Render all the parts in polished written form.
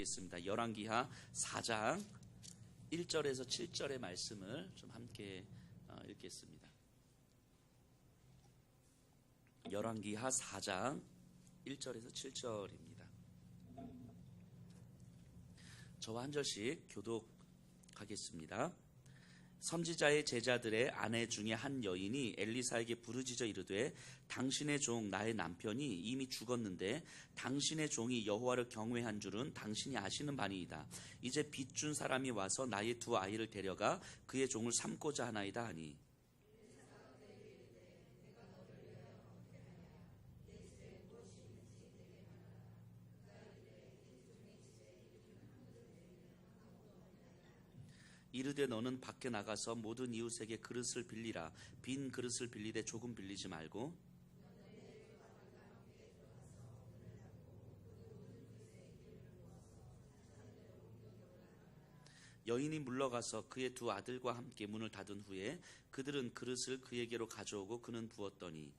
읽겠습니다. 열왕기하 4장 1절에서 7절의 말씀을 좀 함께 읽겠습니다. 열왕기하 4장 1절에서 7절입니다. 저와 한 절씩 교독하겠습니다. 선지자의 제자들의 아내 중에 한 여인이 엘리사에게 부르짖어 이르되 당신의 종 나의 남편이 이미 죽었는데 당신의 종이 여호와를 경외한 줄은 당신이 아시는 바니이다. 이제 빚 준 사람이 와서 나의 두 아이를 데려가 그의 종을 삼고자 하나이다 하니 이르되 너는 밖에 나가서 모든 이웃에게 그릇을 빌리라. 빈 그릇을 빌리되 조금 빌리지 말고 여인이 물러가서 그의 두 아들과 함께 문을 닫은 후에 그들은 그릇을 그에게로 가져오고 그는 부었더니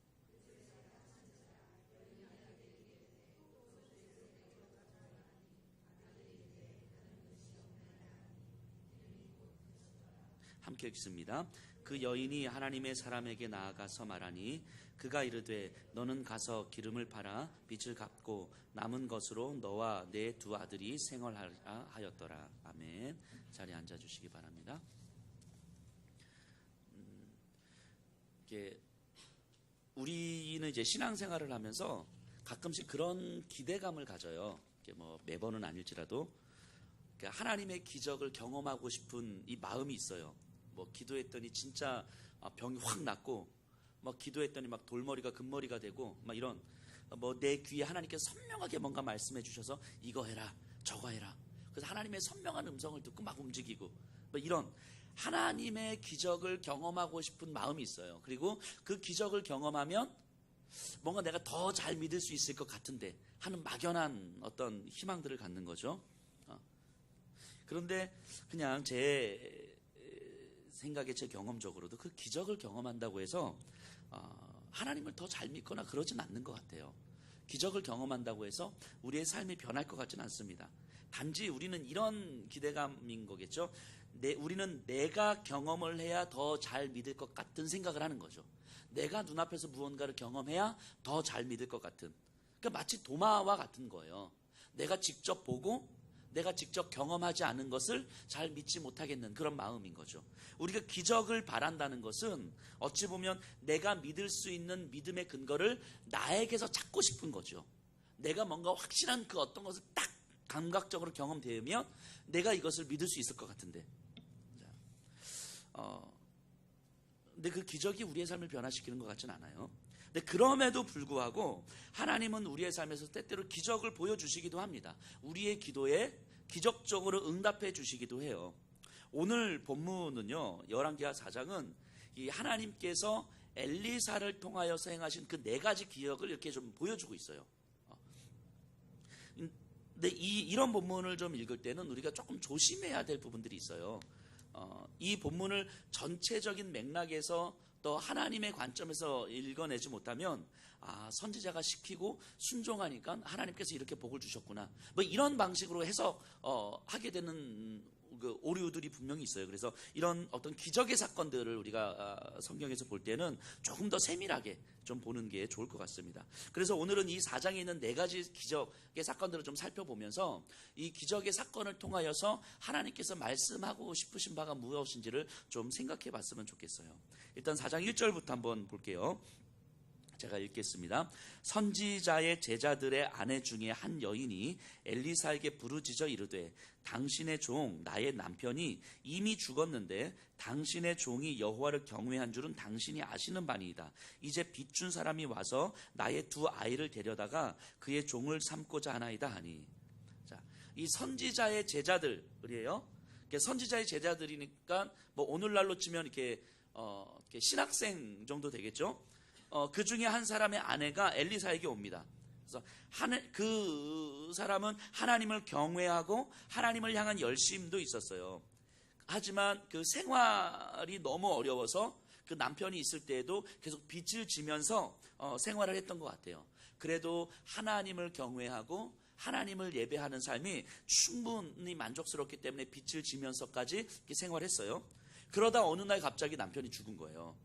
함께 읽습니다. 그 여인이 하나님의 사람에게 나아가서 말하니 그가 이르되 너는 가서 기름을 팔아 빚을 갚고 남은 것으로 너와 내 두 아들이 생활하라 하였더라. 아멘. 자리에 앉아주시기 바랍니다. 우리는 이제 신앙생활을 하면서 가끔씩 그런 기대감을 가져요. 뭐 매번은 아닐지라도 하나님의 기적을 경험하고 싶은 이 마음이 있어요. 뭐 기도했더니 진짜 병이 확 낫고, 뭐 기도했더니 막 돌머리가 금머리가 되고, 막 이런 뭐 내 귀에 하나님께서 선명하게 뭔가 말씀해 주셔서 이거 해라 저거 해라. 그래서 하나님의 선명한 음성을 듣고 막 움직이고, 뭐 이런 하나님의 기적을 경험하고 싶은 마음이 있어요. 그리고 그 기적을 경험하면 뭔가 내가 더 잘 믿을 수 있을 것 같은데 하는 막연한 어떤 희망들을 갖는 거죠. 그런데 그냥 제 생각에 제 경험적으로도 그 기적을 경험한다고 해서 하나님을 더 잘 믿거나 그러진 않는 것 같아요. 기적을 경험한다고 해서 우리의 삶이 변할 것 같지는 않습니다. 단지 우리는 이런 기대감인 거겠죠. 우리는 내가 경험을 해야 더 잘 믿을 것 같은 생각을 하는 거죠. 내가 눈앞에서 무언가를 경험해야 더 잘 믿을 것 같은. 그러니까 마치 도마와 같은 거예요. 내가 직접 보고 내가 직접 경험하지 않은 것을 잘 믿지 못하겠는 그런 마음인 거죠. 우리가 기적을 바란다는 것은 어찌 보면 내가 믿을 수 있는 믿음의 근거를 나에게서 찾고 싶은 거죠. 내가 뭔가 확실한 그 어떤 것을 딱 감각적으로 경험되면 내가 이것을 믿을 수 있을 것 같은데. 근데 그 기적이 우리의 삶을 변화시키는 것 같지는 않아요. 근데 그럼에도 불구하고 하나님은 우리의 삶에서 때때로 기적을 보여주시기도 합니다. 우리의 기도에 기적적으로 응답해 주시기도 해요. 오늘 본문은요, 열왕기하 4장은 이 하나님께서 엘리사를 통하여서 행하신 그 네 가지 기적을 이렇게 좀 보여주고 있어요. 근데 이런 본문을 좀 읽을 때는 우리가 조금 조심해야 될 부분들이 있어요. 이 본문을 전체적인 맥락에서 또 하나님의 관점에서 읽어내지 못하면 선지자가 시키고 순종하니까 하나님께서 이렇게 복을 주셨구나, 뭐 이런 방식으로 해석하게 되는 그 오류들이 분명히 있어요. 그래서 이런 어떤 기적의 사건들을 우리가 성경에서 볼 때는 조금 더 세밀하게 좀 보는 게 좋을 것 같습니다. 그래서 오늘은 이 4장에 있는 네 가지 기적의 사건들을 좀 살펴보면서 이 기적의 사건을 통하여서 하나님께서 말씀하고 싶으신 바가 무엇인지를 좀 생각해 봤으면 좋겠어요. 일단 4장 1절부터 한번 볼게요. 제가 읽겠습니다. 선지자의 제자들의 아내 중에 한 여인이 엘리사에게 부르짖어 이르되 당신의 종 나의 남편이 이미 죽었는데 당신의 종이 여호와를 경외한 줄은 당신이 아시는 바니이다. 이제 빚 준 사람이 와서 나의 두 아이를 데려다가 그의 종을 삼고자 하나이다 하니. 자, 이 선지자의 제자들이에요. 선지자의 제자들이니까 뭐 오늘날로 치면 이렇게 신학생 정도 되겠죠. 그 중에 한 사람의 아내가 엘리사에게 옵니다. 그래서 그 사람은 하나님을 경외하고 하나님을 향한 열심도 있었어요. 하지만 그 생활이 너무 어려워서 그 남편이 있을 때에도 계속 빚을 지면서 생활을 했던 것 같아요. 그래도 하나님을 경외하고 하나님을 예배하는 삶이 충분히 만족스럽기 때문에 빚을 지면서까지 이렇게 생활했어요. 그러다 어느 날 갑자기 남편이 죽은 거예요.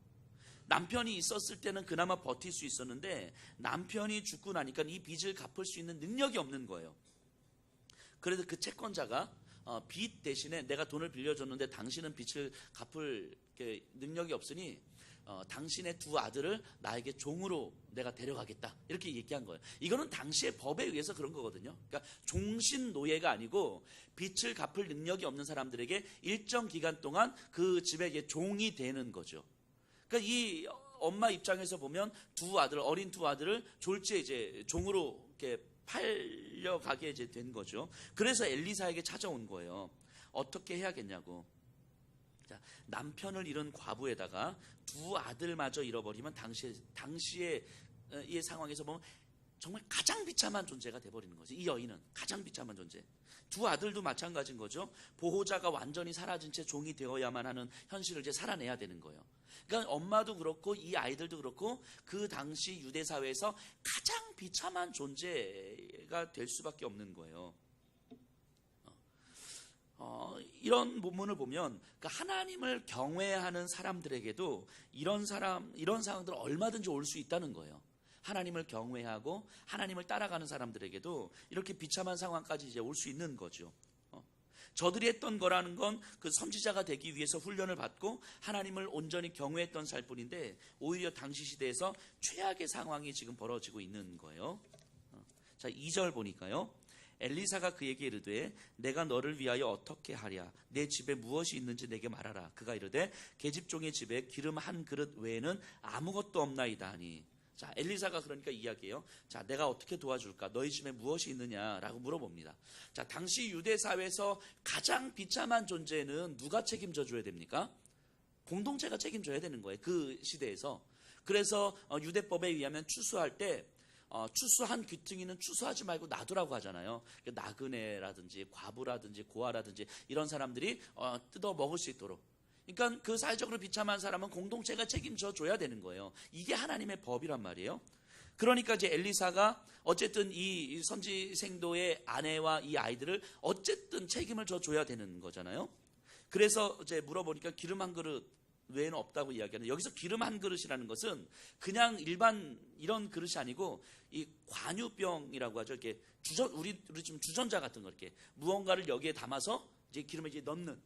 남편이 있었을 때는 그나마 버틸 수 있었는데 남편이 죽고 나니까 이 빚을 갚을 수 있는 능력이 없는 거예요. 그래서 그 채권자가 빚 대신에 내가 돈을 빌려줬는데 당신은 빚을 갚을 능력이 없으니 당신의 두 아들을 나에게 종으로 내가 데려가겠다 이렇게 얘기한 거예요. 이거는 당시의 법에 의해서 그런 거거든요. 그러니까 종신 노예가 아니고 빚을 갚을 능력이 없는 사람들에게 일정 기간 동안 그 집에 종이 되는 거죠. 그러니까 이 엄마 입장에서 보면 어린 두 아들을 졸지에 이제 종으로 이렇게 팔려가게 이제 된 거죠. 그래서 엘리사에게 찾아온 거예요. 어떻게 해야겠냐고. 자, 남편을 잃은 과부에다가 두 아들마저 잃어버리면 당시의 이 상황에서 보면 정말 가장 비참한 존재가 돼버리는 거죠. 이 여인은 가장 비참한 존재. 두 아들도 마찬가지인 거죠. 보호자가 완전히 사라진 채 종이 되어야만 하는 현실을 이제 살아내야 되는 거예요. 그러니까 엄마도 그렇고 이 아이들도 그렇고 그 당시 유대 사회에서 가장 비참한 존재가 될 수밖에 없는 거예요. 이런 본문을 보면 그러니까 하나님을 경외하는 사람들에게도 이런 상황들 얼마든지 올 수 있다는 거예요. 하나님을 경외하고 하나님을 따라가는 사람들에게도 이렇게 비참한 상황까지 이제 올 수 있는 거죠. 저들이 했던 거라는 건 그 선지자가 되기 위해서 훈련을 받고 하나님을 온전히 경외했던 살 뿐인데 오히려 당시 시대에서 최악의 상황이 지금 벌어지고 있는 거예요. 자, 2절 보니까요. 엘리사가 그에게 이르되 내가 너를 위하여 어떻게 하랴 내 집에 무엇이 있는지 내게 말하라. 그가 이르되 계집종의 집에 기름 한 그릇 외에는 아무것도 없나이다 하니. 자, 엘리사가 그러니까 이야기해요. 자, 내가 어떻게 도와줄까? 너희 집에 무엇이 있느냐라고 물어봅니다. 자, 당시 유대 사회에서 가장 비참한 존재는 누가 책임져 줘야 됩니까? 공동체가 책임져야 되는 거예요. 그 시대에서. 그래서 유대법에 의하면 추수할 때 추수한 귀퉁이는 추수하지 말고 놔두라고 하잖아요. 나그네라든지 과부라든지 고아라든지 이런 사람들이 뜯어 먹을 수 있도록. 그러니까 그 사회적으로 비참한 사람은 공동체가 책임져 줘야 되는 거예요. 이게 하나님의 법이란 말이에요. 그러니까 이제 엘리사가 어쨌든 이 선지생도의 아내와 이 아이들을 어쨌든 책임을 져 줘야 되는 거잖아요. 그래서 이제 물어보니까 기름 한 그릇 외에는 없다고 이야기하는. 여기서 기름 한 그릇이라는 것은 그냥 일반 이런 그릇이 아니고 이 관유병이라고 하죠. 이렇게 우리 지금 주전자 같은 거 이렇게 무언가를 여기에 담아서 이제 기름에 이제 넣는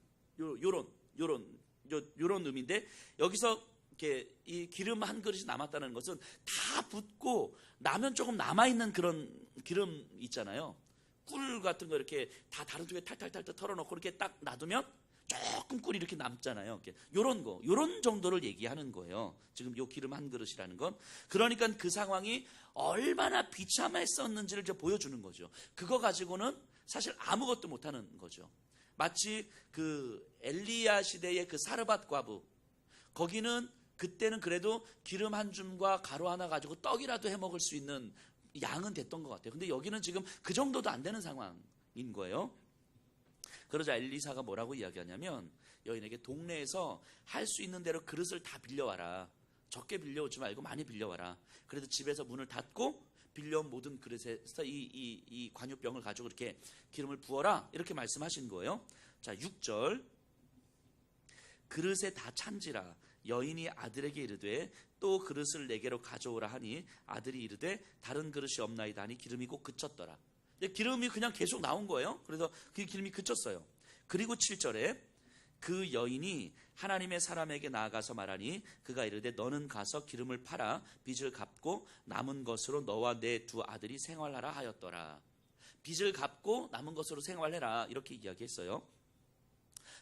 요런 의미인데 여기서 이렇게 이 기름 한 그릇이 남았다는 것은 다 붓고 라면 조금 남아 있는 그런 기름 있잖아요. 꿀 같은 거 이렇게 다 다른 쪽에 탈탈탈 털어놓고 이렇게 딱 놔두면 조금 꿀이 이렇게 남잖아요. 요런 정도를 얘기하는 거예요. 지금 요 기름 한 그릇이라는 건. 그러니까 그 상황이 얼마나 비참했었는지를 이제 보여주는 거죠. 그거 가지고는 사실 아무것도 못하는 거죠. 마치 그 엘리야 시대의 그 사르밧 과부, 거기는 그때는 그래도 기름 한 줌과 가루 하나 가지고 떡이라도 해 먹을 수 있는 양은 됐던 것 같아요. 근데 여기는 지금 그 정도도 안 되는 상황인 거예요. 그러자 엘리사가 뭐라고 이야기하냐면 여인에게 동네에서 할 수 있는 대로 그릇을 다 빌려와라. 적게 빌려오지 말고 많이 빌려와라. 그래도 집에서 문을 닫고 빌려온 모든 그릇에서 이 관유병을 가지고 이렇게 기름을 부어라. 이렇게 말씀하신 거예요. 자, 6절. 그릇에 다 찬지라. 여인이 아들에게 이르되 또 그릇을 내게로 가져오라 하니 아들이 이르되 다른 그릇이 없나이다 하니 기름이 곧 그쳤더라. 기름이 그냥 계속 나온 거예요. 그래서 그 기름이 그쳤어요. 그리고 7절에 그 여인이 하나님의 사람에게 나아가서 말하니 그가 이르되 너는 가서 기름을 팔아 빚을 갚고 남은 것으로 너와 내 두 아들이 생활하라 하였더라. 빚을 갚고 남은 것으로 생활해라 이렇게 이야기했어요.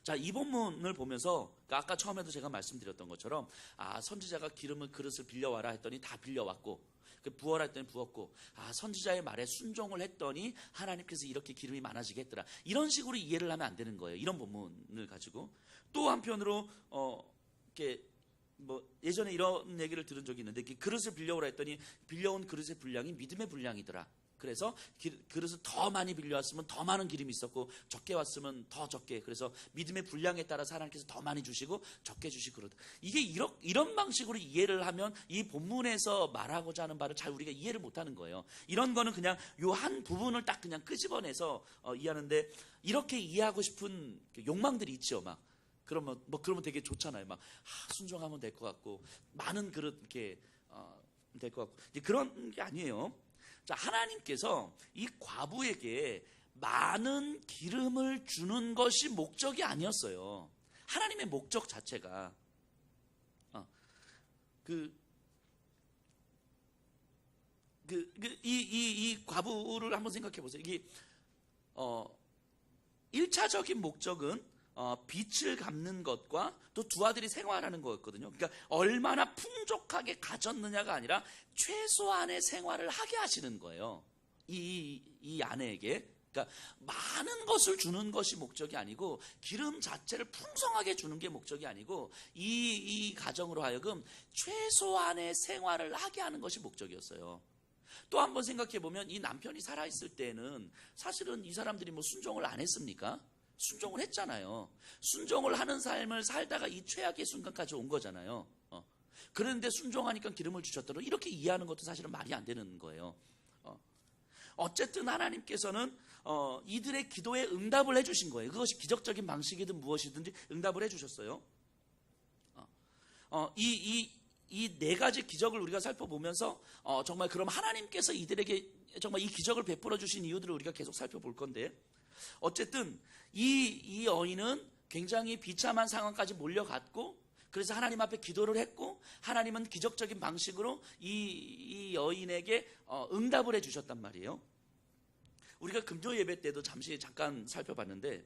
자, 이 본문을 보면서 아까 처음에도 제가 말씀드렸던 것처럼 선지자가 그릇을 빌려와라 했더니 다 빌려왔고 부어라 했더니 부었고 선지자의 말에 순종을 했더니 하나님께서 이렇게 기름이 많아지겠더라. 이런 식으로 이해를 하면 안 되는 거예요. 이런 본문을 가지고. 또 한편으로 이렇게 예전에 이런 얘기를 들은 적이 있는데 그릇을 빌려오라 했더니 빌려온 그릇의 분량이 믿음의 분량이더라. 그래서 그릇을 더 많이 빌려왔으면 더 많은 기름이 있었고 적게 왔으면 더 적게. 그래서 믿음의 분량에 따라서 하나님께서 더 많이 주시고 적게 주시고 그러다. 이게 이런 방식으로 이해를 하면 이 본문에서 말하고자 하는 바를 잘 우리가 이해를 못하는 거예요. 이런 거는 그냥 요 한 부분을 딱 그냥 끄집어내서 이해하는데, 이렇게 이해하고 싶은 욕망들이 있죠. 막 그러면 되게 좋잖아요. 막 순종하면 될 것 같고 많은 그릇 이렇게 될 것 같고. 이제 그런 게 아니에요. 자, 하나님께서 이 과부에게 많은 기름을 주는 것이 목적이 아니었어요. 하나님의 목적 자체가 이 과부를 한번 생각해 보세요. 이게 1차적인 목적은 빚을 갚는 것과 또 두 아들이 생활하는 거였거든요. 그러니까 얼마나 풍족하게 가졌느냐가 아니라 최소한의 생활을 하게 하시는 거예요. 이 아내에게. 그러니까 많은 것을 주는 것이 목적이 아니고, 기름 자체를 풍성하게 주는 게 목적이 아니고, 이 가정으로 하여금 최소한의 생활을 하게 하는 것이 목적이었어요. 또 한번 생각해 보면 이 남편이 살아있을 때는 사실은 이 사람들이 뭐 순종을 안 했습니까? 순종을 했잖아요. 순종을 하는 삶을 살다가 이 최악의 순간까지 온 거잖아요. 그런데 순종하니까 기름을 주셨더라. 이렇게 이해하는 것도 사실은 말이 안 되는 거예요. 어쨌든 하나님께서는 이들의 기도에 응답을 해주신 거예요. 그것이 기적적인 방식이든 무엇이든지 응답을 해주셨어요. 이 네 가지 기적을 우리가 살펴보면서 정말 그럼 하나님께서 이들에게 정말 이 기적을 베풀어 주신 이유들을 우리가 계속 살펴볼 건데, 어쨌든 이 여인은 굉장히 비참한 상황까지 몰려갔고, 그래서 하나님 앞에 기도를 했고, 하나님은 기적적인 방식으로 이 여인에게 응답을 해주셨단 말이에요. 우리가 금요 예배 때도 잠깐 살펴봤는데,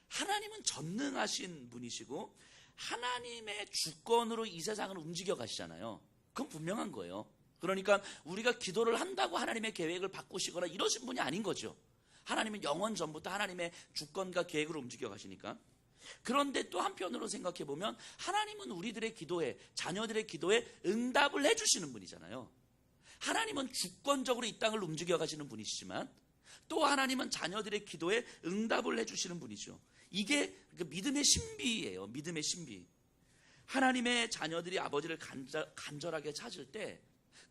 하나님은 전능하신 분이시고 하나님의 주권으로 이 세상을 움직여 가시잖아요. 그건 분명한 거예요. 그러니까 우리가 기도를 한다고 하나님의 계획을 바꾸시거나 이러신 분이 아닌 거죠. 하나님은 영원 전부터 하나님의 주권과 계획으로 움직여 가시니까. 그런데 또 한편으로 생각해 보면 하나님은 우리들의 기도에, 자녀들의 기도에 응답을 해주시는 분이잖아요. 하나님은 주권적으로 이 땅을 움직여 가시는 분이시지만 또 하나님은 자녀들의 기도에 응답을 해주시는 분이죠. 이게 믿음의 신비예요. 믿음의 신비. 하나님의 자녀들이 아버지를 간절하게 찾을 때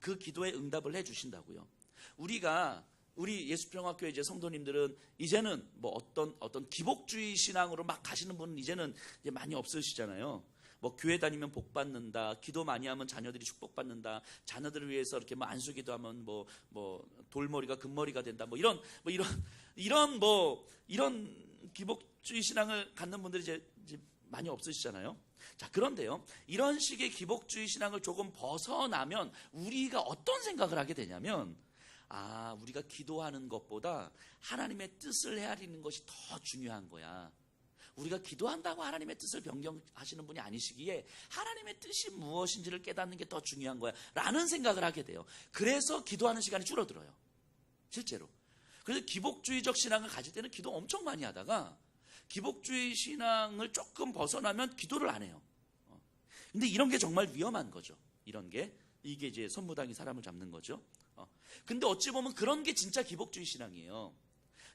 그 기도에 응답을 해주신다고요. 우리 예수평화교회 이제 성도님들은 이제는 뭐 어떤 기복주의 신앙으로 막 가시는 분은 이제는 이제 많이 없으시잖아요. 뭐 교회 다니면 복 받는다, 기도 많이 하면 자녀들이 축복 받는다, 자녀들을 위해서 이렇게 뭐 안수기도 하면 뭐 돌머리가 금머리가 된다, 이런 기복주의 신앙을 갖는 분들이 이제 많이 없으시잖아요. 자, 그런데요, 이런 식의 기복주의 신앙을 조금 벗어나면 우리가 어떤 생각을 하게 되냐면, 우리가 기도하는 것보다 하나님의 뜻을 헤아리는 것이 더 중요한 거야. 우리가 기도한다고 하나님의 뜻을 변경하시는 분이 아니시기에 하나님의 뜻이 무엇인지를 깨닫는 게 더 중요한 거야 라는 생각을 하게 돼요. 그래서 기도하는 시간이 줄어들어요, 실제로. 그래서 기복주의적 신앙을 가질 때는 기도 엄청 많이 하다가 기복주의 신앙을 조금 벗어나면 기도를 안 해요. 근데 이런 게 정말 위험한 거죠. 이게 이제 선무당이 사람을 잡는 거죠. 근데 어찌 보면 그런 게 진짜 기복주의 신앙이에요.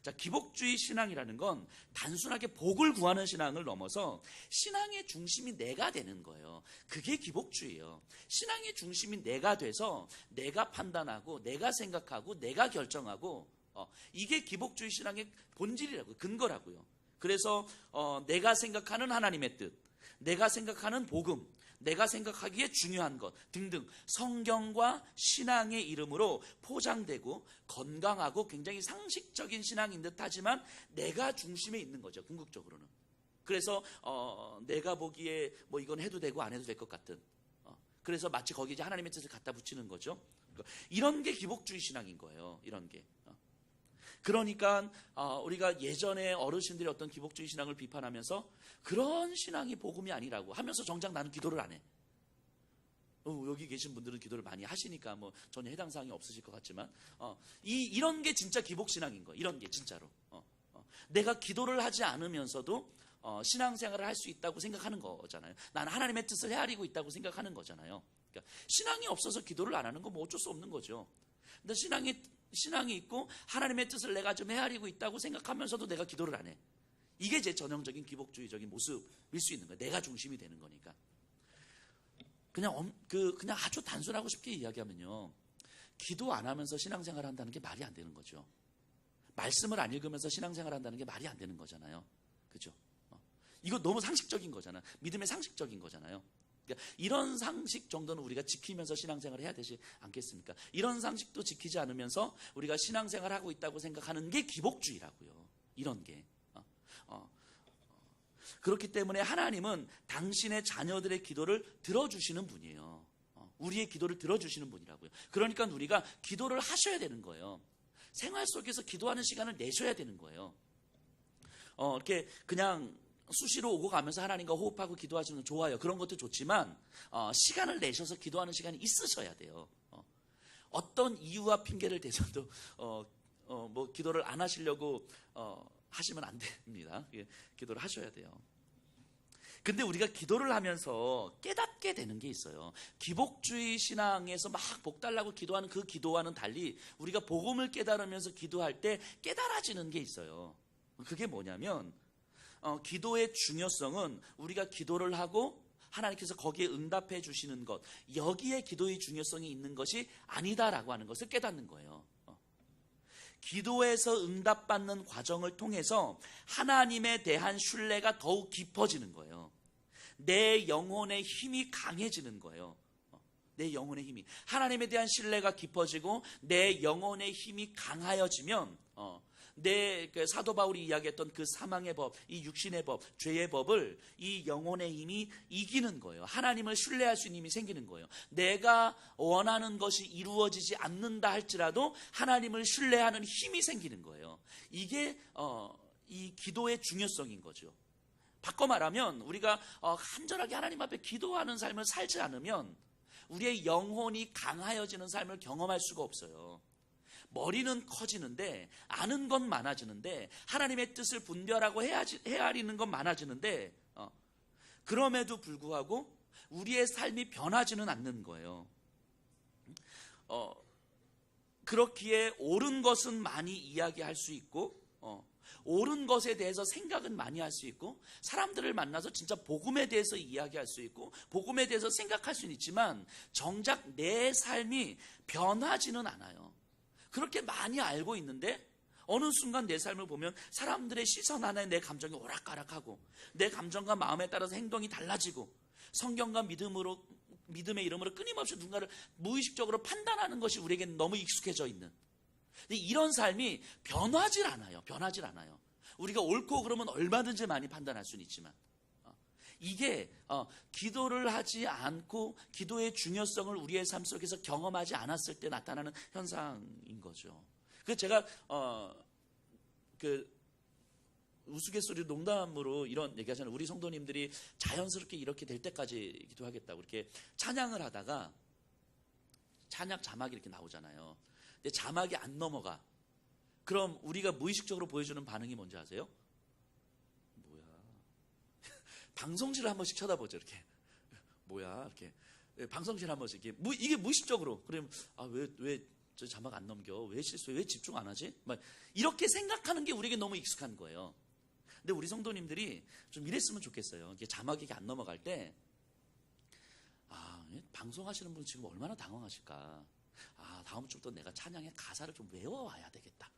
자, 기복주의 신앙이라는 건 단순하게 복을 구하는 신앙을 넘어서 신앙의 중심이 내가 되는 거예요. 그게 기복주의예요. 신앙의 중심이 내가 돼서 내가 판단하고 내가 생각하고 내가 결정하고, 이게 기복주의 신앙의 본질이라고요. 근거라고요. 그래서 내가 생각하는 하나님의 뜻, 내가 생각하는 복음, 내가 생각하기에 중요한 것 등등 성경과 신앙의 이름으로 포장되고 건강하고 굉장히 상식적인 신앙인 듯 하지만 내가 중심에 있는 거죠, 궁극적으로는. 그래서 내가 보기에 뭐 이건 해도 되고 안 해도 될 것 같은, 그래서 마치 거기에 이제 하나님의 뜻을 갖다 붙이는 거죠. 이런 게 기복주의 신앙인 거예요. 이런 게. 그러니까 우리가 예전에 어르신들이 어떤 기복주의 신앙을 비판하면서 그런 신앙이 복음이 아니라고 하면서 정작 나는 기도를 안 해. 여기 계신 분들은 기도를 많이 하시니까 뭐 전혀 해당 사항이 없으실 것 같지만 이런 게 진짜 기복신앙인 거예요. 이런 게 진짜로. 내가 기도를 하지 않으면서도 신앙생활을 할 수 있다고 생각하는 거잖아요. 나는 하나님의 뜻을 헤아리고 있다고 생각하는 거잖아요. 그러니까 신앙이 없어서 기도를 안 하는 건 뭐 어쩔 수 없는 거죠. 근데 신앙이 있고 하나님의 뜻을 내가 좀 헤아리고 있다고 생각하면서도 내가 기도를 안 해. 이게 제 전형적인 기복주의적인 모습일 수 있는 거예요. 내가 중심이 되는 거니까. 그냥 아주 단순하고 쉽게 이야기하면요, 기도 안 하면서 신앙생활 한다는 게 말이 안 되는 거죠. 말씀을 안 읽으면서 신앙생활 한다는 게 말이 안 되는 거잖아요. 그죠? 이거 너무 상식적인 거잖아. 믿음의 상식적인 거잖아요. 그러니까 이런 상식 정도는 우리가 지키면서 신앙생활을 해야 되지 않겠습니까? 이런 상식도 지키지 않으면서 우리가 신앙생활을 하고 있다고 생각하는 게 기복주의라고요. 이런 게. 그렇기 때문에 하나님은 당신의 자녀들의 기도를 들어주시는 분이에요. 우리의 기도를 들어주시는 분이라고요. 그러니까 우리가 기도를 하셔야 되는 거예요. 생활 속에서 기도하는 시간을 내셔야 되는 거예요. 이렇게 그냥 수시로 오고 가면서 하나님과 호흡하고 기도하시는 건 좋아요. 그런 것도 좋지만 시간을 내셔서 기도하는 시간이 있으셔야 돼요. 어떤 이유와 핑계를 대서도 뭐 기도를 안 하시려고 하시면 안 됩니다. 예, 기도를 하셔야 돼요. 근데 우리가 기도를 하면서 깨닫게 되는 게 있어요. 기복주의 신앙에서 막 복 달라고 기도하는 그 기도와는 달리 우리가 복음을 깨달으면서 기도할 때 깨달아지는 게 있어요. 그게 뭐냐면 기도의 중요성은 우리가 기도를 하고 하나님께서 거기에 응답해 주시는 것, 여기에 기도의 중요성이 있는 것이 아니다라고 하는 것을 깨닫는 거예요. 기도에서 응답받는 과정을 통해서 하나님에 대한 신뢰가 더욱 깊어지는 거예요. 내 영혼의 힘이 강해지는 거예요. 내 영혼의 힘이. 하나님에 대한 신뢰가 깊어지고 내 영혼의 힘이 강하여지면 내 사도 바울이 이야기했던 그 사망의 법, 이 육신의 법, 죄의 법을 이 영혼의 힘이 이기는 거예요. 하나님을 신뢰할 수 있는 힘이 생기는 거예요. 내가 원하는 것이 이루어지지 않는다 할지라도 하나님을 신뢰하는 힘이 생기는 거예요. 이게 이 기도의 중요성인 거죠. 바꿔 말하면 우리가 간절하게 하나님 앞에 기도하는 삶을 살지 않으면 우리의 영혼이 강하여지는 삶을 경험할 수가 없어요. 머리는 커지는데 아는 건 많아지는데 하나님의 뜻을 분별하고 헤아리는 건 많아지는데 그럼에도 불구하고 우리의 삶이 변하지는 않는 거예요. 그렇기에 옳은 것은 많이 이야기할 수 있고 옳은 것에 대해서 생각은 많이 할 수 있고 사람들을 만나서 진짜 복음에 대해서 이야기할 수 있고 복음에 대해서 생각할 수는 있지만 정작 내 삶이 변하지는 않아요. 그렇게 많이 알고 있는데 어느 순간 내 삶을 보면 사람들의 시선 하나에 내 감정이 오락가락하고 내 감정과 마음에 따라서 행동이 달라지고 성경과 믿음의 이름으로 끊임없이 누군가를 무의식적으로 판단하는 것이 우리에게 너무 익숙해져 있는, 근데 이런 삶이 변하질 않아요. 우리가 옳고 그러면 얼마든지 많이 판단할 수는 있지만 이게 기도를 하지 않고 기도의 중요성을 우리의 삶 속에서 경험하지 않았을 때 나타나는 현상인 거죠. 그래서 제가 우스갯소리 농담으로 이런 얘기하잖아요. 우리 성도님들이 자연스럽게 이렇게 될 때까지 기도하겠다고 이렇게 찬양을 하다가 찬양 자막이 이렇게 나오잖아요. 근데 자막이 안 넘어가. 그럼 우리가 무의식적으로 보여주는 반응이 뭔지 아세요? 뭐야? 방송실을 한 번씩 쳐다보죠. 이렇게 뭐야? 이렇게 방송실 한 번씩 이렇게 이게 무의식적으로. 그러면 왜 저 자막 안 넘겨? 왜 실수해? 왜 집중 안 하지? 막 이렇게 생각하는 게 우리에게 너무 익숙한 거예요. 근데 우리 성도님들이 좀 이랬으면 좋겠어요. 이게 자막이 안 넘어갈 때 방송하시는 분 지금 얼마나 당황하실까? 다음 주부터 내가 찬양의 가사를 좀 외워와야 되겠다.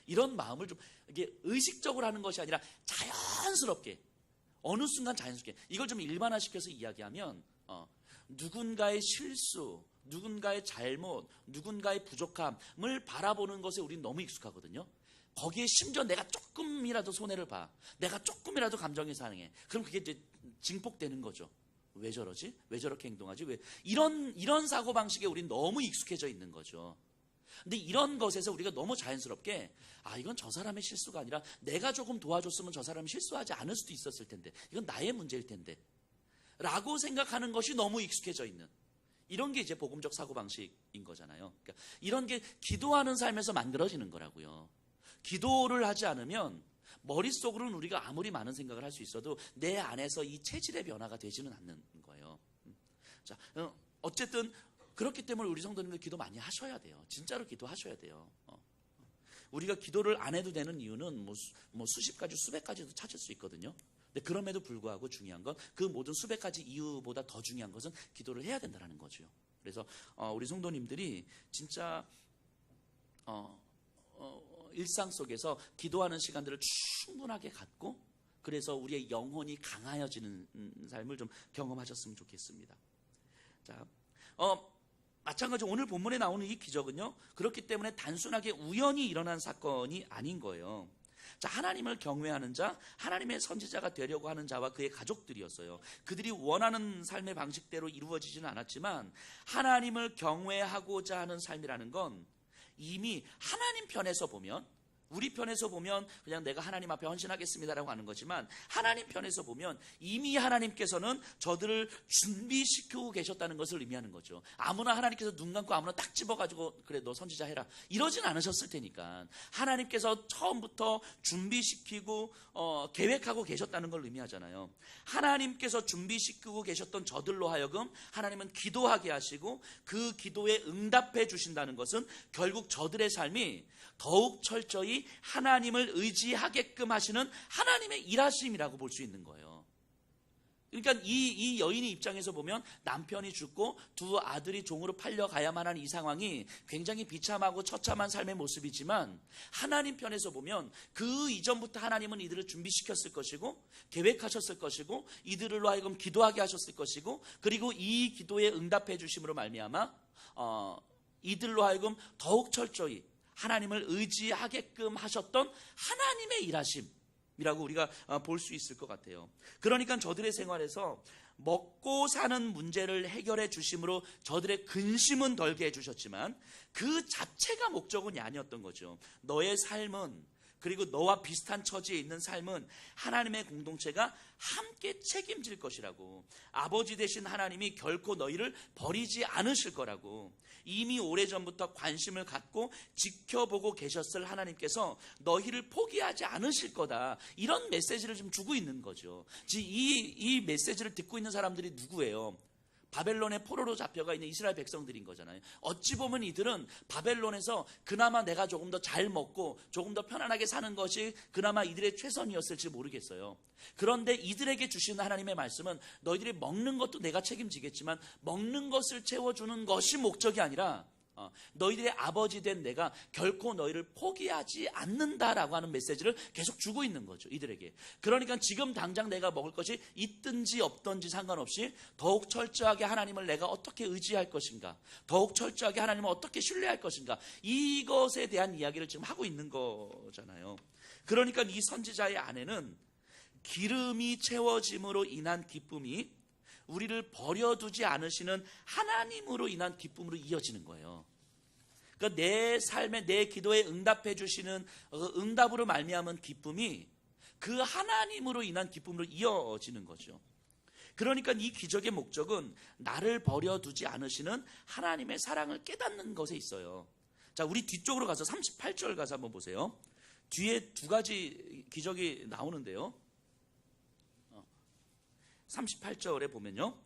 이런 마음을 좀 이게 의식적으로 하는 것이 아니라 자연스럽게 어느 순간 자연스럽게 이걸 좀 일반화시켜서 이야기하면 누군가의 실수, 누군가의 잘못, 누군가의 부족함을 바라보는 것에 우리는 너무 익숙하거든요. 거기에 심지어 내가 조금이라도 손해를 봐, 내가 조금이라도 감정이 상해, 그럼 그게 이제 증폭되는 거죠. 왜 저러지? 왜 저렇게 행동하지? 왜 이런 사고 방식에 우린 너무 익숙해져 있는 거죠. 근데 이런 것에서 우리가 너무 자연스럽게 이건 저 사람의 실수가 아니라 내가 조금 도와줬으면 저 사람이 실수하지 않을 수도 있었을 텐데 이건 나의 문제일 텐데 라고 생각하는 것이 너무 익숙해져 있는 이런 게 이제 복음적 사고 방식인 거잖아요. 그러니까 이런 게 기도하는 삶에서 만들어지는 거라고요. 기도를 하지 않으면 머릿속으로는 우리가 아무리 많은 생각을 할 수 있어도 내 안에서 이 체질의 변화가 되지는 않는 거예요. 자, 어쨌든 그렇기 때문에 우리 성도님들 기도 많이 하셔야 돼요. 진짜로 기도하셔야 돼요. 우리가 기도를 안 해도 되는 이유는 뭐 수십 가지, 수백 가지도 찾을 수 있거든요. 근데 그럼에도 불구하고 중요한 건 그 모든 수백 가지 이유보다 더 중요한 것은 기도를 해야 된다는 거죠. 그래서 우리 성도님들이 진짜 일상 속에서 기도하는 시간들을 충분하게 갖고 그래서 우리의 영혼이 강하여지는 삶을 좀 경험하셨으면 좋겠습니다. 자, 마찬가지로 오늘 본문에 나오는 이 기적은요, 그렇기 때문에 단순하게 우연히 일어난 사건이 아닌 거예요. 자, 하나님을 경외하는 자, 하나님의 선지자가 되려고 하는 자와 그의 가족들이었어요. 그들이 원하는 삶의 방식대로 이루어지지는 않았지만 하나님을 경외하고자 하는 삶이라는 건 이미 하나님 편에서 보면, 우리 편에서 보면 그냥 내가 하나님 앞에 헌신하겠습니다라고 하는 거지만 하나님 편에서 보면 이미 하나님께서는 저들을 준비시키고 계셨다는 것을 의미하는 거죠. 아무나 하나님께서 눈 감고 아무나 딱 집어가지고 그래 너 선지자 해라 이러진 않으셨을 테니까 하나님께서 처음부터 준비시키고 계획하고 계셨다는 걸 의미하잖아요. 하나님께서 준비시키고 계셨던 저들로 하여금 하나님은 기도하게 하시고 그 기도에 응답해 주신다는 것은 결국 저들의 삶이 더욱 철저히 하나님을 의지하게끔 하시는 하나님의 일하심이라고 볼 수 있는 거예요. 그러니까 이 여인의 입장에서 보면 남편이 죽고 두 아들이 종으로 팔려가야만 하는 이 상황이 굉장히 비참하고 처참한 삶의 모습이지만 하나님 편에서 보면 그 이전부터 하나님은 이들을 준비시켰을 것이고 계획하셨을 것이고 이들로 하여금 기도하게 하셨을 것이고 그리고 이 기도에 응답해 주심으로 말미암아 이들로 하여금 더욱 철저히 하나님을 의지하게끔 하셨던 하나님의 일하심이라고 우리가 볼 수 있을 것 같아요. 그러니까 저들의 생활에서 먹고 사는 문제를 해결해 주심으로 저들의 근심은 덜게 해주셨지만 그 자체가 목적은 아니었던 거죠. 너의 삶은 그리고 너와 비슷한 처지에 있는 삶은 하나님의 공동체가 함께 책임질 것이라고, 아버지 되신 하나님이 결코 너희를 버리지 않으실 거라고, 이미 오래전부터 관심을 갖고 지켜보고 계셨을 하나님께서 너희를 포기하지 않으실 거다, 이런 메시지를 지금 주고 있는 거죠. 이 메시지를 듣고 있는 사람들이 누구예요? 바벨론의 포로로 잡혀가 있는 이스라엘 백성들인 거잖아요. 어찌 보면 이들은 바벨론에서 그나마 내가 조금 더 잘 먹고 조금 더 편안하게 사는 것이 그나마 이들의 최선이었을지 모르겠어요. 그런데 이들에게 주시는 하나님의 말씀은 너희들이 먹는 것도 내가 책임지겠지만 먹는 것을 채워주는 것이 목적이 아니라 너희들의 아버지 된 내가 결코 너희를 포기하지 않는다라고 하는 메시지를 계속 주고 있는 거죠, 이들에게. 그러니까 지금 당장 내가 먹을 것이 있든지 없든지 상관없이 더욱 철저하게 하나님을 내가 어떻게 의지할 것인가, 더욱 철저하게 하나님을 어떻게 신뢰할 것인가, 이것에 대한 이야기를 지금 하고 있는 거잖아요. 그러니까 이 선지자의 아내는 기름이 채워짐으로 인한 기쁨이 우리를 버려두지 않으시는 하나님으로 인한 기쁨으로 이어지는 거예요. 그러니까 내 삶에, 내 기도에 응답해 주시는 응답으로 말미암은 기쁨이 그 하나님으로 인한 기쁨으로 이어지는 거죠. 그러니까 이 기적의 목적은 나를 버려두지 않으시는 하나님의 사랑을 깨닫는 것에 있어요. 자, 우리 뒤쪽으로 가서 38절 가서 한번 보세요. 뒤에 두 가지 기적이 나오는데요. 38절에 보면요,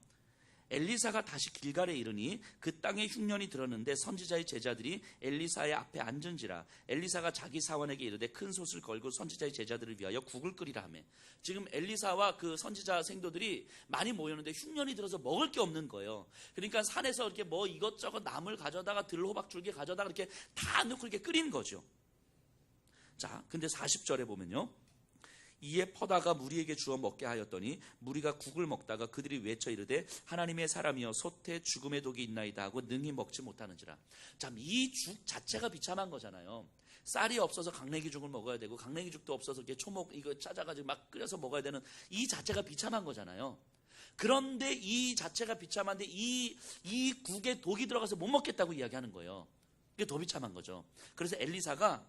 엘리사가 다시 길갈에 이르니 그 땅에 흉년이 들었는데 선지자의 제자들이 엘리사의 앞에 앉은지라. 엘리사가 자기 사원에게 이르되 큰 솥을 걸고 선지자의 제자들을 위하여 국을 끓이라 하며. 지금 엘리사와 그 선지자 생도들이 많이 모였는데 흉년이 들어서 먹을 게 없는 거예요. 그러니까 산에서 이렇게 뭐 이것저것 나물 가져다가 들호박줄기 가져다가 이렇게 다 넣고 이렇게 끓인 거죠. 자, 근데 40절에 보면요, 이에 퍼다가 무리에게 주어 먹게 하였더니 무리가 국을 먹다가 그들이 외쳐 이르되 하나님의 사람이여 솥에 죽음의 독이 있나이다 하고 능히 먹지 못하는지라. 참, 이 죽 자체가 비참한 거잖아요. 쌀이 없어서 강내기죽을 먹어야 되고 강내기죽도 없어서 이렇게 초목 이거 찾아가지고 막 끓여서 먹어야 되는 이 자체가 비참한 거잖아요. 그런데 이 자체가 비참한데 이 국에 독이 들어가서 못 먹겠다고 이야기하는 거예요. 이게 더 비참한 거죠. 그래서 엘리사가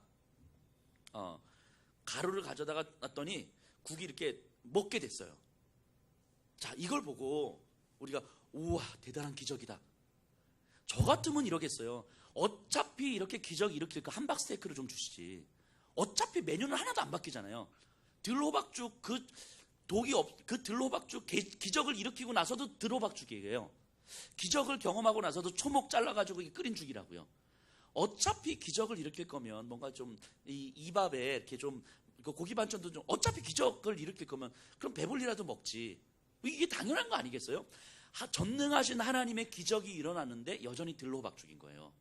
가루를 가져다가 놨더니 국이 이렇게 먹게 됐어요. 자, 이걸 보고 우리가 우와, 대단한 기적이다. 저 같으면 이러겠어요. 어차피 이렇게 기적 일으킬 거 함박스테이크를 좀 주시지. 어차피 메뉴는 하나도 안 바뀌잖아요. 들호박죽 그 독이 그 들호박죽 기적을 일으키고 나서도 들호박죽이에요. 기적을 경험하고 나서도 초목 잘라가지고 끓인 죽이라고요. 어차피 기적을 일으킬 거면 뭔가 좀 이 밥에 이렇게 좀 고기 반찬도 좀 어차피 기적을 일으킬 거면 그럼 배불리라도 먹지. 이게 당연한 거 아니겠어요? 전능하신 하나님의 기적이 일어났는데 여전히 들로호박 죽인 거예요.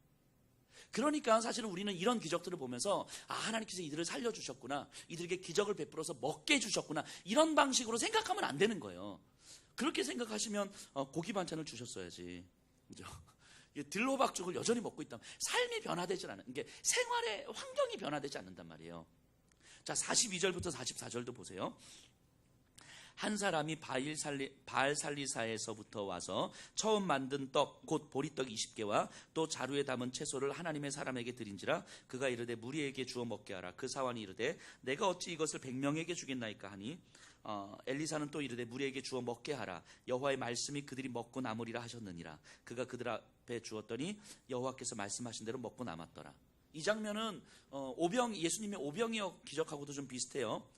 그러니까 사실은 우리는 이런 기적들을 보면서 하나님께서 이들을 살려주셨구나, 이들에게 기적을 베풀어서 먹게 해주셨구나, 이런 방식으로 생각하면 안 되는 거예요. 그렇게 생각하시면 고기 반찬을 주셨어야지, 그죠? 들호박죽을 여전히 먹고 있다면 삶이 변화되지 않는, 이게 생활의 환경이 변화되지 않는단 말이에요. 자, 42절부터 44절도 보세요. 한 사람이 바알살리사에서부터 와서 처음 만든 떡 곧 보리떡 20개와 또 자루에 담은 채소를 하나님의 사람에게 드린지라 그가 이르되 무리에게 주어 먹게 하라. 그 사환이 이르되 내가 어찌 이것을 100명에게 주겠나이까 하니 엘리사는 또 이르되 무리에게 주어 먹게 하라. 여호와의 말씀이 그들이 먹고 남으리라 하셨느니라. 그가 그들 앞에 주었더니 여호와께서 말씀하신 대로 먹고 남았더라. 이 장면은 예수님의 오병이어 기적하고도 좀 비슷해요.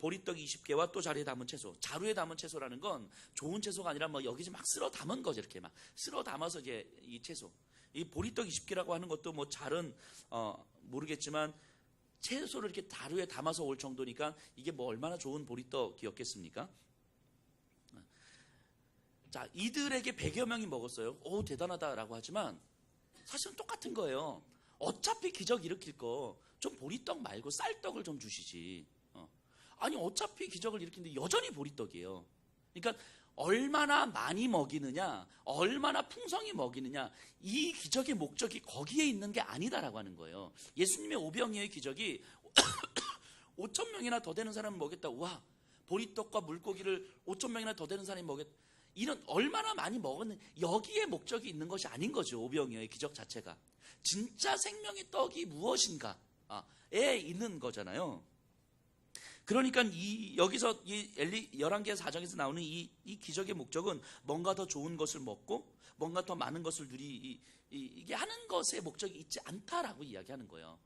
보리떡 20개와 또 자루에 담은 채소. 자루에 담은 채소라는 건 좋은 채소가 아니라 여기서 막 쓸어 담은 거죠. 이렇게 막 쓸어 담아서 이제 이 채소. 이 보리떡 20개라고 하는 것도 잘은 모르겠지만 채소를 이렇게 자루에 담아서 올 정도니까 이게 얼마나 좋은 보리떡이었겠습니까? 자, 이들에게 100여 명이 먹었어요. 오, 대단하다라고 하지만 사실은 똑같은 거예요. 어차피 기적 일으킬 거 좀 보리떡 말고 쌀떡을 좀 주시지. 아니 어차피 기적을 일으키는데 여전히 보리떡이에요. 그러니까 얼마나 많이 먹이느냐, 얼마나 풍성히 먹이느냐, 이 기적의 목적이 거기에 있는 게 아니다라고 하는 거예요. 예수님의 오병이어의 기적이 5천 명이나 더 되는 사람을 먹였다. 와, 보리떡과 물고기를 5천 명이나 더 되는 사람이 먹였다. 이런 얼마나 많이 먹었는, 여기에 목적이 있는 것이 아닌 거죠. 오병이어의 기적 자체가. 진짜 생명의 떡이 무엇인가에 있는 거잖아요. 그러니까 여기서 이 11개의 사정에서 나오는 이 기적의 목적은 뭔가 더 좋은 것을 먹고 뭔가 더 많은 것을 이게 하는 것에 목적이 있지 않다라고 이야기하는 거예요.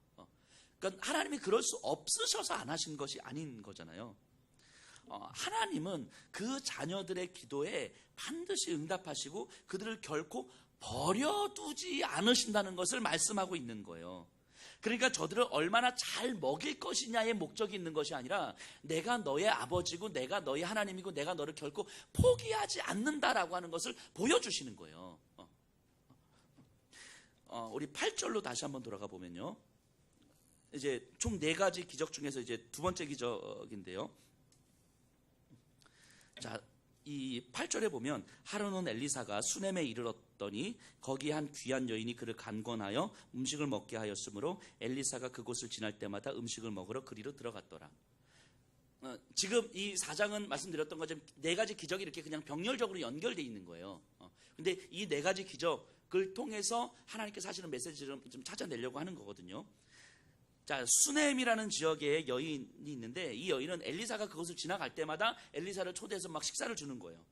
그러니까 하나님이 그럴 수 없으셔서 안 하신 것이 아닌 거잖아요. 하나님은 그 자녀들의 기도에 반드시 응답하시고 그들을 결코 버려두지 않으신다는 것을 말씀하고 있는 거예요. 그러니까 저들을 얼마나 잘 먹일 것이냐의 목적이 있는 것이 아니라 내가 너의 아버지고 내가 너의 하나님이고 내가 너를 결코 포기하지 않는다라고 하는 것을 보여주시는 거예요. 우리 8절로 다시 한번 돌아가 보면요. 이제 총 4가지 기적 중에서 이제 두 번째 기적인데요. 자, 이 8절에 보면 하루는 엘리사가 수넴에 이르렀더니 거기 한 귀한 여인이 그를 간권하여 음식을 먹게 하였으므로 엘리사가 그곳을 지날 때마다 음식을 먹으러 그리로 들어갔더라. 지금 이 4장은 말씀드렸던 것처럼 4가지 기적이 이렇게 그냥 병렬적으로 연결되어 있는 거예요. 근데 이 4가지 기적을 통해서 하나님께서 하시는 메시지를 좀 찾아내려고 하는 거거든요. 자, 수넴이라는 지역에 여인이 있는데 이 여인은 엘리사가 그것을 지나갈 때마다 엘리사를 초대해서 막 식사를 주는 거예요.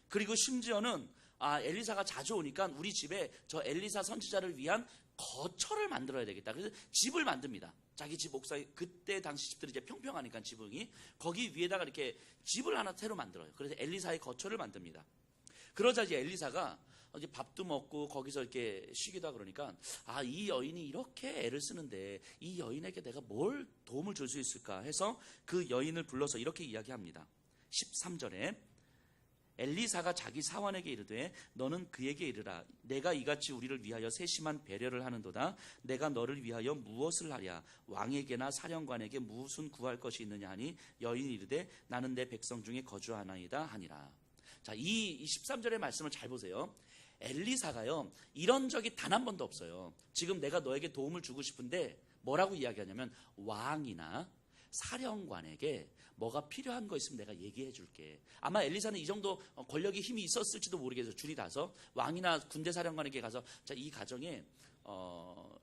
그리고 심지어는 엘리사가 자주 오니까 우리 집에 저 엘리사 선지자를 위한 거처를 만들어야 되겠다. 그래서 집을 만듭니다. 자기 집 옥상에, 그때 당시 집들이 이제 평평하니까 지붕이, 거기 위에다가 이렇게 집을 하나 새로 만들어요. 그래서 엘리사의 거처를 만듭니다. 그러자 이제 엘리사가 이제 밥도 먹고 거기서 이렇게 쉬기도 하고 그러니까 이 여인이 이렇게 애를 쓰는데 이 여인에게 내가 뭘 도움을 줄 수 있을까 해서 그 여인을 불러서 이렇게 이야기합니다. 13절에 엘리사가 자기 사환에게 이르되 너는 그에게 이르라. 내가 이같이 우리를 위하여 세심한 배려를 하는도다. 내가 너를 위하여 무엇을 하랴. 왕에게나 사령관에게 무슨 구할 것이 있느냐 하니 여인이 이르되 나는 내 백성 중에 거주하나이다 하니라. 자, 이 13절의 말씀을 잘 보세요. 엘리사가요, 이런 적이 단 한 번도 없어요. 지금 내가 너에게 도움을 주고 싶은데 뭐라고 이야기하냐면 왕이나 사령관에게 뭐가 필요한 거 있으면 내가 얘기해 줄게. 아마 엘리사는 이 정도 권력이 힘이 있었을지도 모르겠어요. 줄이 다서 왕이나 군대 사령관에게 가서 자, 이 가정에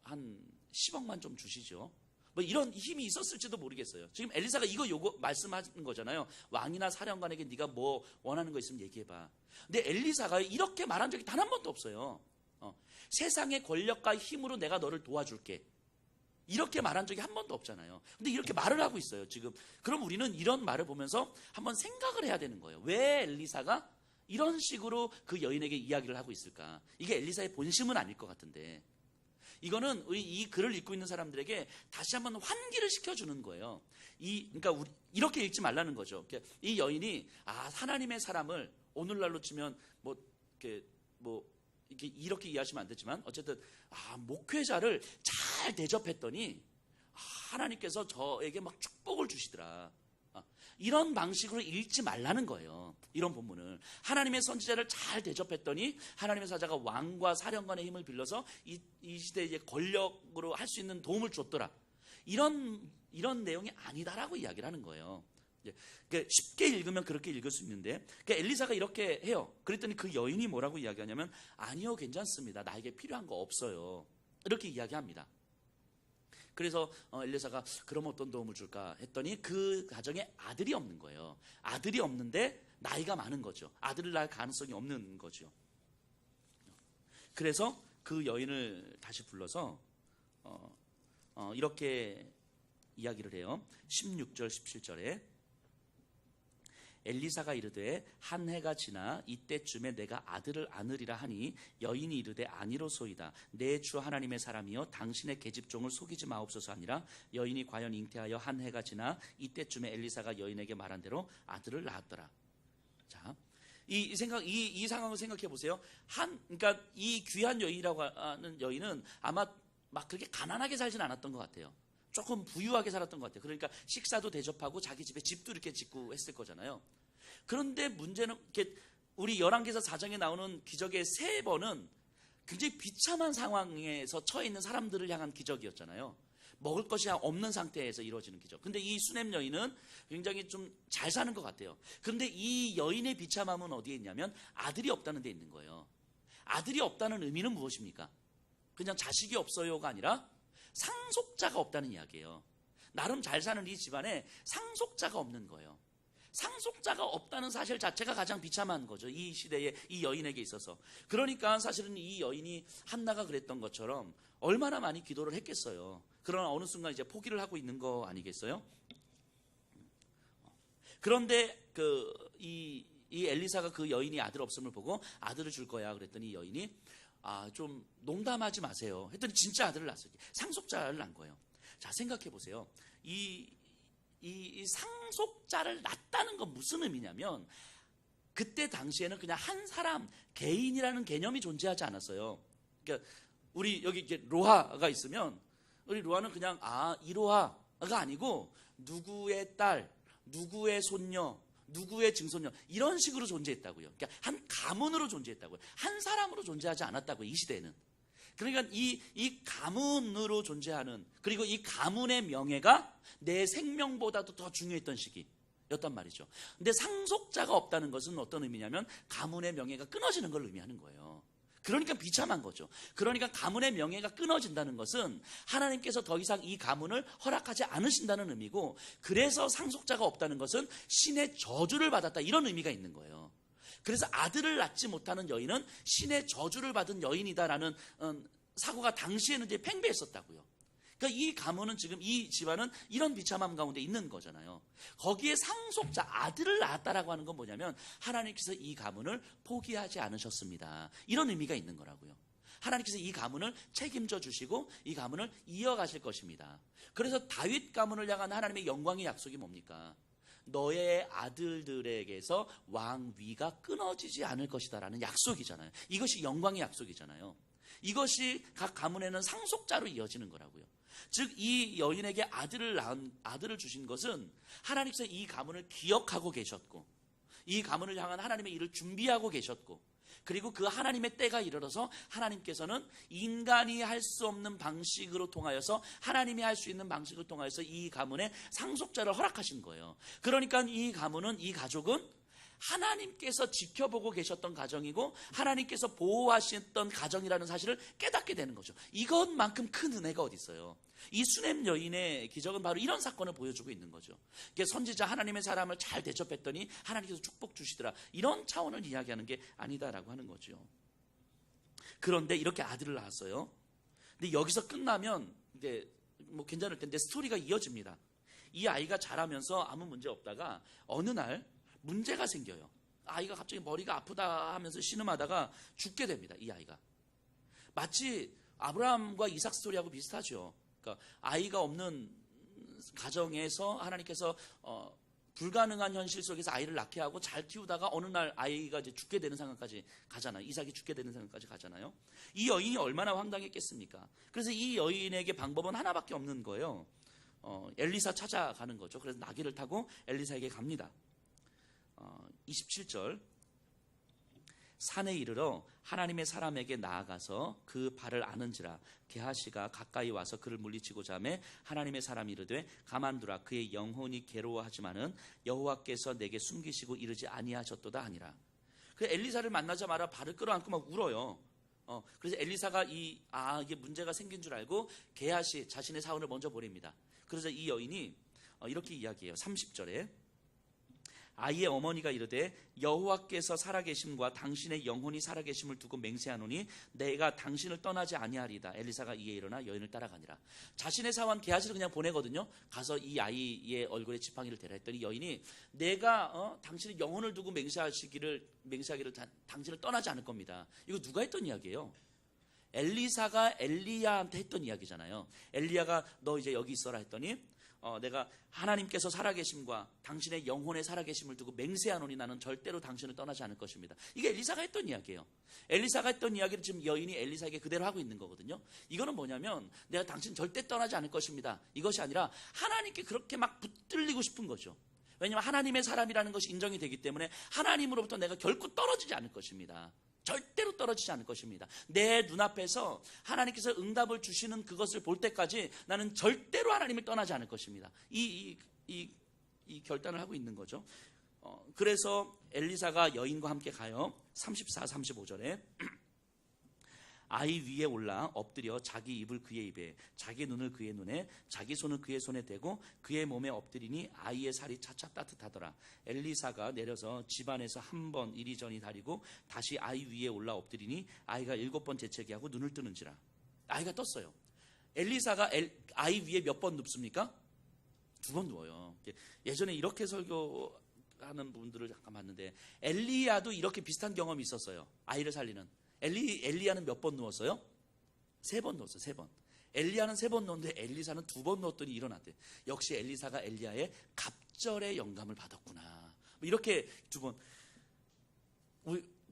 한 10억만 좀 주시죠. 이런 힘이 있었을지도 모르겠어요. 지금 엘리사가 이거 말씀하는 거잖아요. 왕이나 사령관에게 네가 뭐 원하는 거 있으면 얘기해봐. 근데 엘리사가 이렇게 말한 적이 단 한 번도 없어요. 세상의 권력과 힘으로 내가 너를 도와줄게. 이렇게 말한 적이 한 번도 없잖아요. 근데 이렇게 말을 하고 있어요, 지금. 그럼 우리는 이런 말을 보면서 한번 생각을 해야 되는 거예요. 왜 엘리사가 이런 식으로 그 여인에게 이야기를 하고 있을까? 이게 엘리사의 본심은 아닐 것 같은데, 이거는 이 글을 읽고 있는 사람들에게 다시 한번 환기를 시켜주는 거예요. 그러니까 이렇게 읽지 말라는 거죠. 이 여인이 하나님의 사람을 오늘날로 치면 이렇게 이해하시면 안 되지만 어쨌든 목회자를 잘 대접했더니 하나님께서 저에게 막 축복을 주시더라. 이런 방식으로 읽지 말라는 거예요. 이런 본문을. 하나님의 선지자를 잘 대접했더니 하나님의 사자가 왕과 사령관의 힘을 빌려서 이 시대에 권력으로 할 수 있는 도움을 줬더라. 이런 내용이 아니다라고 이야기를 하는 거예요. 그러니까 쉽게 읽으면 그렇게 읽을 수 있는데, 그러니까 엘리사가 이렇게 해요. 그랬더니 그 여인이 뭐라고 이야기하냐면, 아니요, 괜찮습니다. 나에게 필요한 거 없어요. 이렇게 이야기합니다. 그래서 엘리사가 그럼 어떤 도움을 줄까 했더니 그 가정에 아들이 없는 거예요. 아들이 없는데 나이가 많은 거죠. 아들을 낳을 가능성이 없는 거죠. 그래서 그 여인을 다시 불러서 이렇게 이야기를 해요. 16절 17절에 엘리사가 이르되 한 해가 지나 이때쯤에 내가 아들을 안으리라 하니 여인이 이르되 아니로소이다. 내 주 하나님의 사람이여 당신의 계집종을 속이지 마옵소서 하니라. 여인이 과연 잉태하여 한 해가 지나 이때쯤에 엘리사가 여인에게 말한 대로 아들을 낳았더라. 자, 이 상황을 생각해 보세요. 그러니까 이 귀한 여인이라고 하는 여인은 아마 막 그렇게 가난하게 살진 않았던 것 같아요. 조금 부유하게 살았던 것 같아요. 그러니까 식사도 대접하고 자기 집에 집도 이렇게 짓고 했을 거잖아요. 그런데 문제는 우리 열왕기서 4장에 나오는 기적의 3번은 굉장히 비참한 상황에서 처해 있는 사람들을 향한 기적이었잖아요. 먹을 것이 없는 상태에서 이루어지는 기적. 근데 이 수넴 여인은 굉장히 좀 잘 사는 것 같아요. 그런데 이 여인의 비참함은 어디에 있냐면 아들이 없다는 데 있는 거예요. 아들이 없다는 의미는 무엇입니까? 그냥 자식이 없어요가 아니라 상속자가 없다는 이야기예요. 나름 잘 사는 이 집안에 상속자가 없는 거예요. 상속자가 없다는 사실 자체가 가장 비참한 거죠. 이 시대에 이 여인에게 있어서. 그러니까 사실은 이 여인이 한나가 그랬던 것처럼 얼마나 많이 기도를 했겠어요. 그러나 어느 순간 이제 포기를 하고 있는 거 아니겠어요? 그런데 이 엘리사가 그 여인이 아들 없음을 보고 아들을 줄 거야 그랬더니 여인이 좀 농담하지 마세요 했더니 진짜 아들을 낳았어요. 상속자를 낳은 거예요. 자, 생각해 보세요. 이 상속자를 낳았다는 건 무슨 의미냐면 그때 당시에는 그냥 한 사람 개인이라는 개념이 존재하지 않았어요. 그러니까 우리 여기 이렇게 로하가 있으면 우리 로하는 그냥 이로하가 아니고 누구의 딸, 누구의 손녀, 누구의 증손녀 이런 식으로 존재했다고요. 그러니까 한 가문으로 존재했다고요. 한 사람으로 존재하지 않았다고요. 이 시대에는. 그러니까 이 가문으로 존재하는, 그리고 이 가문의 명예가 내 생명보다도 더 중요했던 시기였단 말이죠. 근데 상속자가 없다는 것은 어떤 의미냐면 가문의 명예가 끊어지는 걸 의미하는 거예요. 그러니까 비참한 거죠. 그러니까 가문의 명예가 끊어진다는 것은 하나님께서 더 이상 이 가문을 허락하지 않으신다는 의미고, 그래서 상속자가 없다는 것은 신의 저주를 받았다 이런 의미가 있는 거예요. 그래서 아들을 낳지 못하는 여인은 신의 저주를 받은 여인이다라는 사고가 당시에는 이제 팽배했었다고요. 그러니까 이 가문은 지금 이 집안은 이런 비참함 가운데 있는 거잖아요. 거기에 상속자 아들을 낳았다라고 하는 건 뭐냐면 하나님께서 이 가문을 포기하지 않으셨습니다. 이런 의미가 있는 거라고요. 하나님께서 이 가문을 책임져 주시고 이 가문을 이어가실 것입니다. 그래서 다윗 가문을 향한 하나님의 영광의 약속이 뭡니까? 너의 아들들에게서 왕위가 끊어지지 않을 것이다라는 약속이잖아요. 이것이 영광의 약속이잖아요. 이것이 각 가문에는 상속자로 이어지는 거라고요. 즉 이 여인에게 아들을 주신 것은 하나님께서 이 가문을 기억하고 계셨고 이 가문을 향한 하나님의 일을 준비하고 계셨고, 그리고 그 하나님의 때가 이르러서 하나님께서는 인간이 할 수 없는 방식으로 통하여서 하나님이 할 수 있는 방식을 통하여서 이 가문에 상속자를 허락하신 거예요. 그러니까 이 가문은, 이 가족은 하나님께서 지켜보고 계셨던 가정이고 하나님께서 보호하셨던 가정이라는 사실을 깨닫게 되는 거죠. 이것만큼 큰 은혜가 어디 있어요. 이 수넴 여인의 기적은 바로 이런 사건을 보여주고 있는 거죠. 선지자 하나님의 사람을 잘 대접했더니 하나님께서 축복 주시더라, 이런 차원을 이야기하는 게 아니다라고 하는 거죠. 그런데 이렇게 아들을 낳았어요. 근데 여기서 끝나면 이제 뭐 괜찮을 텐데 스토리가 이어집니다. 이 아이가 자라면서 아무 문제 없다가 어느 날 문제가 생겨요. 아이가 갑자기 머리가 아프다 하면서 신음하다가 죽게 됩니다. 이 아이가. 마치 아브라함과 이삭 스토리하고 비슷하죠. 그러니까 아이가 없는 가정에서 하나님께서 불가능한 현실 속에서 아이를 낳게 하고 잘 키우다가 어느 날 아이가 이제 죽게 되는 상황까지 가잖아요. 이삭이 죽게 되는 상황까지 가잖아요. 이 여인이 얼마나 황당했겠습니까? 그래서 이 여인에게 방법은 하나밖에 없는 거예요. 엘리사 찾아가는 거죠. 그래서 나귀를 타고 엘리사에게 갑니다. 27절 산에 이르러 하나님의 사람에게 나아가서 그 발을 아는지라 게하시가 가까이 와서 그를 물리치고자 하매 하나님의 사람이 이르되 가만두라 그의 영혼이 괴로워하지만은 여호와께서 내게 숨기시고 이르지 아니하셨도다 하니라. 그 엘리사를 만나자마자 발을 끌어안고 막 울어요. 그래서 엘리사가 이게 문제가 생긴 줄 알고 게하시 자신의 사원을 먼저 보냅니다. 그래서 이 여인이 이렇게 이야기해요. 30절에 아이의 어머니가 이르되 여호와께서 살아계심과 당신의 영혼이 살아계심을 두고 맹세하노니 내가 당신을 떠나지 아니하리다. 엘리사가 이에 일어나 여인을 따라가니라. 자신의 사원 게하시를 그냥 보내거든요. 가서 이 아이의 얼굴에 지팡이를 대라 했더니 여인이 내가 당신의 영혼을 두고 맹세하기를 당신을 떠나지 않을 겁니다. 이거 누가 했던 이야기예요? 엘리사가 엘리야한테 했던 이야기잖아요. 엘리야가 너 이제 여기 있어라 했더니 내가 하나님께서 살아계심과 당신의 영혼의 살아계심을 두고 맹세하노니 나는 절대로 당신을 떠나지 않을 것입니다. 이게 엘리사가 했던 이야기예요. 엘리사가 했던 이야기를 지금 여인이 엘리사에게 그대로 하고 있는 거거든요. 이거는 뭐냐면 내가 당신 절대 떠나지 않을 것입니다. 이것이 아니라 하나님께 그렇게 막 붙들리고 싶은 거죠. 왜냐하면 하나님의 사람이라는 것이 인정이 되기 때문에 하나님으로부터 내가 결코 떨어지지 않을 것입니다. 절대로 떨어지지 않을 것입니다. 내 눈앞에서 하나님께서 응답을 주시는 그것을 볼 때까지 나는 절대로 하나님을 떠나지 않을 것입니다. 이 결단을 하고 있는 거죠. 그래서 엘리사가 여인과 함께 가요. 34, 35절에 아이 위에 올라 엎드려 자기 입을 그의 입에 자기 눈을 그의 눈에 자기 손을 그의 손에 대고 그의 몸에 엎드리니 아이의 살이 차차 따뜻하더라. 엘리사가 내려서 집안에서 한 번 이리저리 다리고 다시 아이 위에 올라 엎드리니 아이가 7번 재채기 하고 눈을 뜨는지라. 아이가 떴어요. 엘리사가 아이 위에 몇 번 눕습니까? 2번 누워요. 예전에 이렇게 설교하는 분들을 잠깐 봤는데 엘리야도 이렇게 비슷한 경험이 있었어요. 아이를 살리는. 엘리야는 몇 번 누웠어요? 3번 누웠어요. 3번. 엘리야는 3번 누웠는데 엘리사는 2번 누웠더니 일어났대. 역시 엘리사가 엘리야의 갑절의 영감을 받았구나. 이렇게 2번.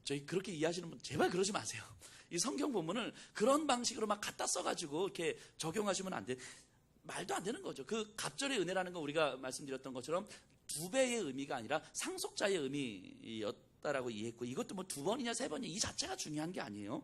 저희 그렇게 이해하시는 분 제발 그러지 마세요. 이 성경 본문을 그런 방식으로 막 갖다 써가지고 이렇게 적용하시면 안 돼. 말도 안 되는 거죠. 그 갑절의 은혜라는 건 우리가 말씀드렸던 것처럼 2배의 의미가 아니라 상속자의 의미였다라고 이해했고, 이것도 뭐 2번이냐 3번이냐 이 자체가 중요한 게 아니에요.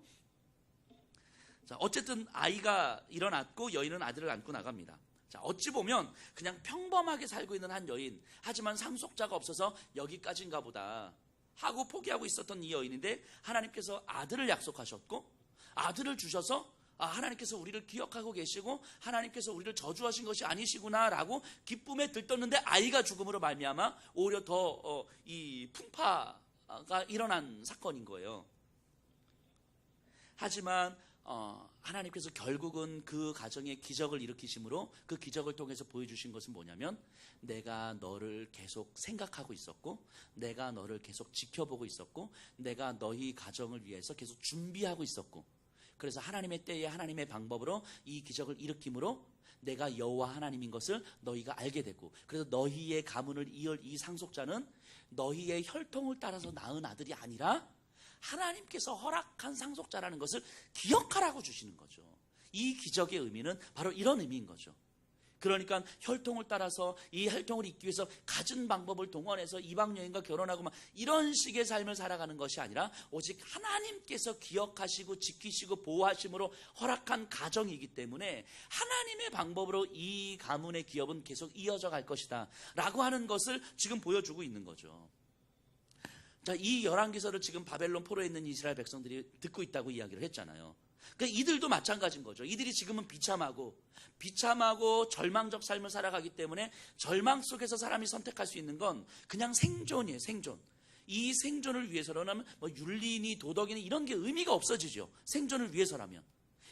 자, 어쨌든 아이가 일어났고 여인은 아들을 안고 나갑니다. 자, 어찌 보면 그냥 평범하게 살고 있는 한 여인, 하지만 상속자가 없어서 여기까지인가 보다 하고 포기하고 있었던 이 여인인데, 하나님께서 아들을 약속하셨고 아들을 주셔서 하나님께서 우리를 기억하고 계시고 하나님께서 우리를 저주하신 것이 아니시구나라고 기쁨에 들떴는데, 아이가 죽음으로 말미암아 오히려 더 이 풍파가 일어난 사건인 거예요. 하지만 하나님께서 결국은 그 가정에 기적을 일으키심으로 그 기적을 통해서 보여주신 것은 뭐냐면, 내가 너를 계속 생각하고 있었고 내가 너를 계속 지켜보고 있었고 내가 너희 가정을 위해서 계속 준비하고 있었고, 그래서 하나님의 때에 하나님의 방법으로 이 기적을 일으킴으로 내가 여호와 하나님인 것을 너희가 알게 되고, 그래서 너희의 가문을 이을 이 상속자는 너희의 혈통을 따라서 낳은 아들이 아니라 하나님께서 허락한 상속자라는 것을 기억하라고 주시는 거죠. 이 기적의 의미는 바로 이런 의미인 거죠. 그러니까 혈통을 따라서 이 혈통을 잇기 위해서 갖은 방법을 동원해서 이방 여인과 결혼하고 막 이런 식의 삶을 살아가는 것이 아니라, 오직 하나님께서 기억하시고 지키시고 보호하심으로 허락한 가정이기 때문에 하나님의 방법으로 이 가문의 기업은 계속 이어져 갈 것이다 라고 하는 것을 지금 보여주고 있는 거죠. 자, 이 열왕기서를 지금 바벨론 포로에 있는 이스라엘 백성들이 듣고 있다고 이야기를 했잖아요. 그러니까 이들도 마찬가지인 거죠. 이들이 지금은 비참하고 절망적 삶을 살아가기 때문에 절망 속에서 사람이 선택할 수 있는 건 그냥 생존이에요. 생존. 이 생존을 위해서라면 뭐 윤리니 도덕이니 이런 게 의미가 없어지죠. 생존을 위해서라면.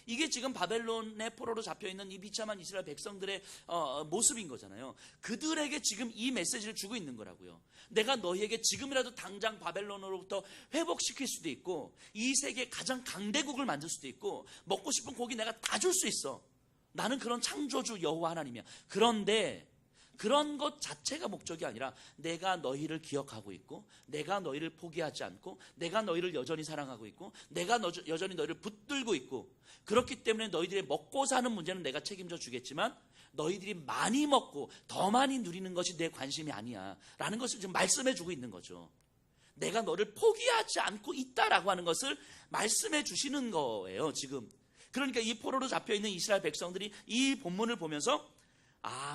이게 지금 바벨론의 포로로 잡혀있는 이 비참한 이스라엘 백성들의 모습인 거잖아요. 그들에게 지금 이 메시지를 주고 있는 거라고요. 내가 너희에게 지금이라도 당장 바벨론으로부터 회복시킬 수도 있고, 이 세계의 가장 강대국을 만들 수도 있고, 먹고 싶은 고기 내가 다 줄 수 있어. 나는 그런 창조주 여호와 하나님이야. 그런데 그런 것 자체가 목적이 아니라 내가 너희를 기억하고 있고, 내가 너희를 포기하지 않고, 내가 너희를 여전히 사랑하고 있고, 내가 여전히 너희를 붙들고 있고, 그렇기 때문에 너희들의 먹고 사는 문제는 내가 책임져 주겠지만 너희들이 많이 먹고 더 많이 누리는 것이 내 관심이 아니야 라는 것을 지금 말씀해 주고 있는 거죠. 내가 너를 포기하지 않고 있다라고 하는 것을 말씀해 주시는 거예요 지금. 그러니까 이 포로로 잡혀있는 이스라엘 백성들이 이 본문을 보면서,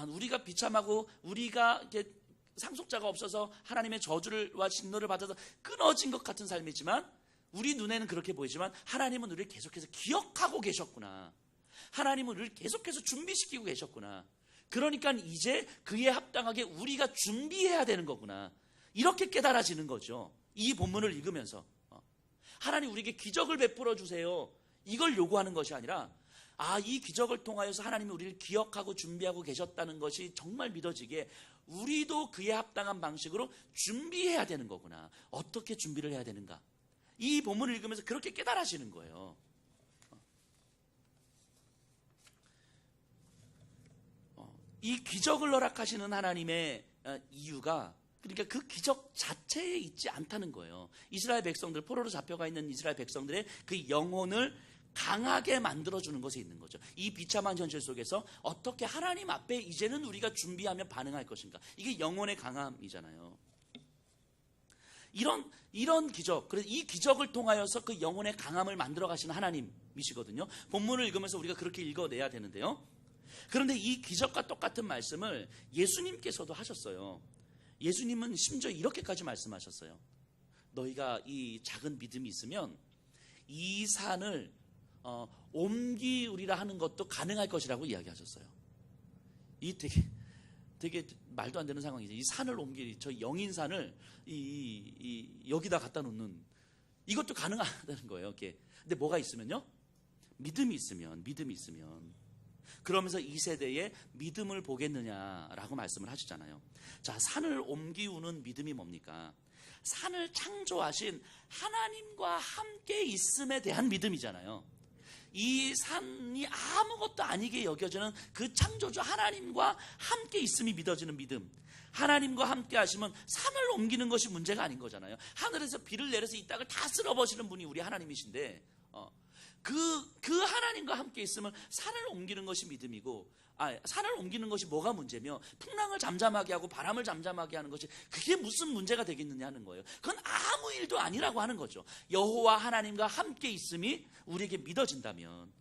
우리가 비참하고 우리가 이렇게 상속자가 없어서 하나님의 저주와 진노를 받아서 끊어진 것 같은 삶이지만, 우리 눈에는 그렇게 보이지만 하나님은 우리를 계속해서 기억하고 계셨구나. 하나님은 우리를 계속해서 준비시키고 계셨구나. 그러니까 이제 그에 합당하게 우리가 준비해야 되는 거구나. 이렇게 깨달아지는 거죠. 이 본문을 읽으면서 하나님 우리에게 기적을 베풀어 주세요, 이걸 요구하는 것이 아니라, 이 기적을 통하여서 하나님이 우리를 기억하고 준비하고 계셨다는 것이 정말 믿어지게 우리도 그에 합당한 방식으로 준비해야 되는 거구나. 어떻게 준비를 해야 되는가. 이 본문을 읽으면서 그렇게 깨달아지는 거예요. 이 기적을 허락하시는 하나님의 이유가, 그러니까 그 기적 자체에 있지 않다는 거예요. 이스라엘 백성들, 포로로 잡혀가 있는 이스라엘 백성들의 그 영혼을 강하게 만들어주는 것에 있는 거죠. 이 비참한 현실 속에서 어떻게 하나님 앞에 이제는 우리가 준비하면 반응할 것인가. 이게 영혼의 강함이잖아요. 이런 기적, 그래서 이 기적을 통하여서 그 영혼의 강함을 만들어 가시는 하나님이시거든요. 본문을 읽으면서 우리가 그렇게 읽어내야 되는데요. 그런데 이 기적과 똑같은 말씀을 예수님께서도 하셨어요. 예수님은 심지어 이렇게까지 말씀하셨어요. 너희가 이 작은 믿음이 있으면 이 산을 옮기우리라 하는 것도 가능할 것이라고 이야기하셨어요. 이 되게 말도 안 되는 상황이죠. 이 산을 저 영인산을 여기다 갖다 놓는, 이것도 가능하다는 거예요. 이렇게. 근데 뭐가 있으면요? 믿음이 있으면. 그러면서 이 세대에 믿음을 보겠느냐라고 말씀을 하시잖아요. 자, 산을 옮기우는 믿음이 뭡니까? 산을 창조하신 하나님과 함께 있음에 대한 믿음이잖아요. 이 산이 아무것도 아니게 여겨지는 그 창조주 하나님과 함께 있음이 믿어지는 믿음. 하나님과 함께 하시면 산을 옮기는 것이 문제가 아닌 거잖아요. 하늘에서 비를 내려서 이 땅을 다 쓸어버리는 분이 우리 하나님이신데, 그 하나님과 함께 있으면 산을 옮기는 것이 믿음이고, 산을 옮기는 것이 뭐가 문제며, 풍랑을 잠잠하게 하고 바람을 잠잠하게 하는 것이 그게 무슨 문제가 되겠느냐 하는 거예요. 그건 아무 일도 아니라고 하는 거죠. 여호와 하나님과 함께 있음이 우리에게 믿어진다면,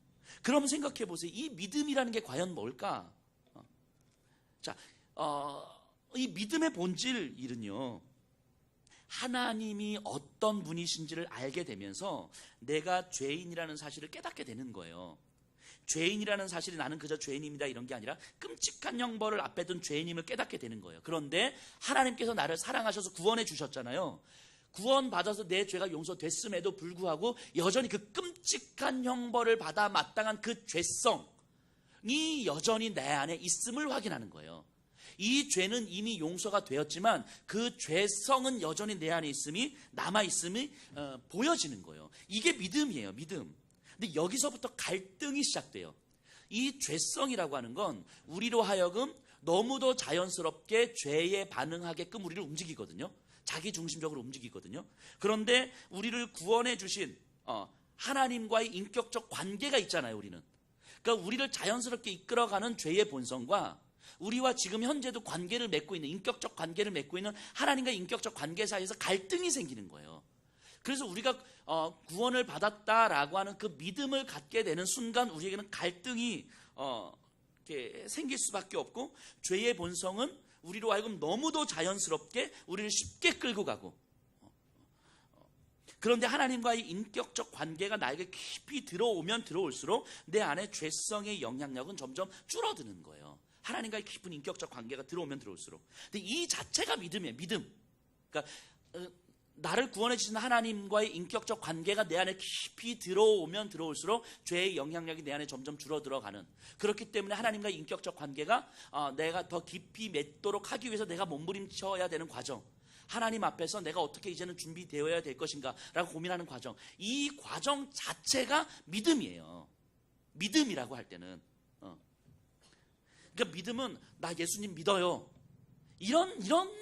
그럼 생각해 보세요. 이 믿음이라는 게 과연 뭘까? 이 믿음의 본질 일은요, 하나님이 어떤 분이신지를 알게 되면서 내가 죄인이라는 사실을 깨닫게 되는 거예요. 죄인이라는 사실이 나는 그저 죄인입니다 이런 게 아니라 끔찍한 형벌을 앞에 둔 죄인임을 깨닫게 되는 거예요. 그런데 하나님께서 나를 사랑하셔서 구원해 주셨잖아요. 구원받아서 내 죄가 용서됐음에도 불구하고 여전히 그 끔찍한 형벌을 받아 마땅한 그 죄성이 여전히 내 안에 있음을 확인하는 거예요. 이 죄는 이미 용서가 되었지만 그 죄성은 여전히 내 안에 있음이, 남아있음이 보여지는 거예요. 이게 믿음이에요. 믿음. 근데 여기서부터 갈등이 시작돼요. 이 죄성이라고 하는 건 우리로 하여금 너무도 자연스럽게 죄에 반응하게끔 우리를 움직이거든요. 자기 중심적으로 움직이거든요. 그런데 우리를 구원해 주신 하나님과의 인격적 관계가 있잖아요. 우리는. 그러니까 우리를 자연스럽게 이끌어가는 죄의 본성과 우리와 지금 현재도 관계를 맺고 있는, 인격적 관계를 맺고 있는 하나님과 인격적 관계 사이에서 갈등이 생기는 거예요. 그래서 우리가 구원을 받았다라고 하는 그 믿음을 갖게 되는 순간 우리에게는 갈등이 이렇게 생길 수밖에 없고, 죄의 본성은 우리로 하여금 너무도 자연스럽게 우리를 쉽게 끌고 가고, 그런데 하나님과의 인격적 관계가 나에게 깊이 들어오면 들어올수록 내 안에 죄성의 영향력은 점점 줄어드는 거예요. 하나님과의 깊은 인격적 관계가 들어오면 들어올수록. 근데 이 자체가 믿음이에요. 믿음. 그러니까 나를 구원해 주신 하나님과의 인격적 관계가 내 안에 깊이 들어오면 들어올수록 죄의 영향력이 내 안에 점점 줄어들어가는, 그렇기 때문에 하나님과의 인격적 관계가 내가 더 깊이 맺도록 하기 위해서 내가 몸부림쳐야 되는 과정, 하나님 앞에서 내가 어떻게 이제는 준비되어야 될 것인가 라고 고민하는 과정, 이 과정 자체가 믿음이에요. 믿음이라고 할 때는 그러니까 믿음은 나 예수님 믿어요, 이런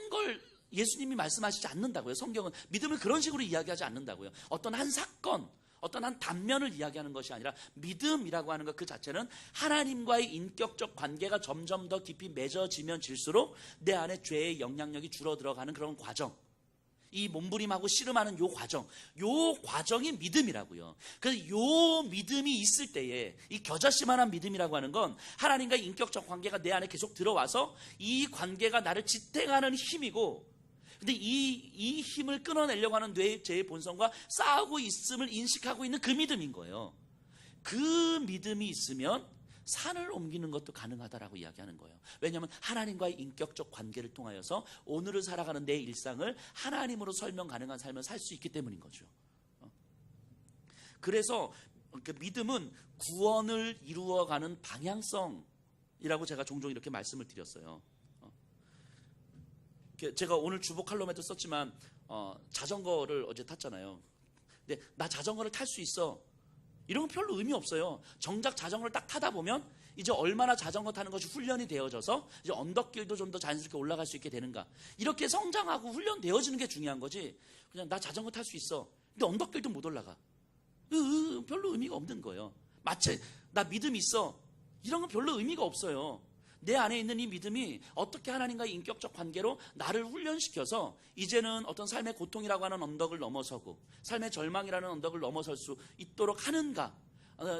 걸 예수님이 말씀하시지 않는다고요. 성경은 믿음을 그런 식으로 이야기하지 않는다고요. 어떤 한 사건, 어떤 한 단면을 이야기하는 것이 아니라 믿음이라고 하는 것 그 자체는 하나님과의 인격적 관계가 점점 더 깊이 맺어지면 질수록 내 안에 죄의 영향력이 줄어들어가는 그런 과정, 이 몸부림하고 씨름하는 요 과정이 믿음이라고요. 그래서 요 믿음이 있을 때에 이 겨자씨만한 믿음이라고 하는 건 하나님과의 인격적 관계가 내 안에 계속 들어와서 이 관계가 나를 지탱하는 힘이고, 근데 이 힘을 끊어내려고 하는 뇌의 죄의 본성과 싸우고 있음을 인식하고 있는 그 믿음인 거예요. 그 믿음이 있으면 산을 옮기는 것도 가능하다라고 이야기하는 거예요. 왜냐하면 하나님과의 인격적 관계를 통하여서 오늘을 살아가는 내 일상을 하나님으로 설명 가능한 삶을 살 수 있기 때문인 거죠. 그래서 그 믿음은 구원을 이루어가는 방향성이라고 제가 종종 이렇게 말씀을 드렸어요. 제가 오늘 주보 칼럼에도 썼지만 자전거를 어제 탔잖아요. 근데 나 자전거를 탈 수 있어, 이런 건 별로 의미 없어요. 정작 자전거를 딱 타다 보면 이제 얼마나 자전거 타는 것이 훈련이 되어져서 이제 언덕길도 좀 더 자연스럽게 올라갈 수 있게 되는가, 이렇게 성장하고 훈련되어지는 게 중요한 거지, 그냥 나 자전거 탈 수 있어 근데 언덕길도 못 올라가, 별로 의미가 없는 거예요. 마치 나 믿음 있어, 이런 건 별로 의미가 없어요. 내 안에 있는 이 믿음이 어떻게 하나님과의 인격적 관계로 나를 훈련시켜서 이제는 어떤 삶의 고통이라고 하는 언덕을 넘어서고 삶의 절망이라는 언덕을 넘어설 수 있도록 하는가,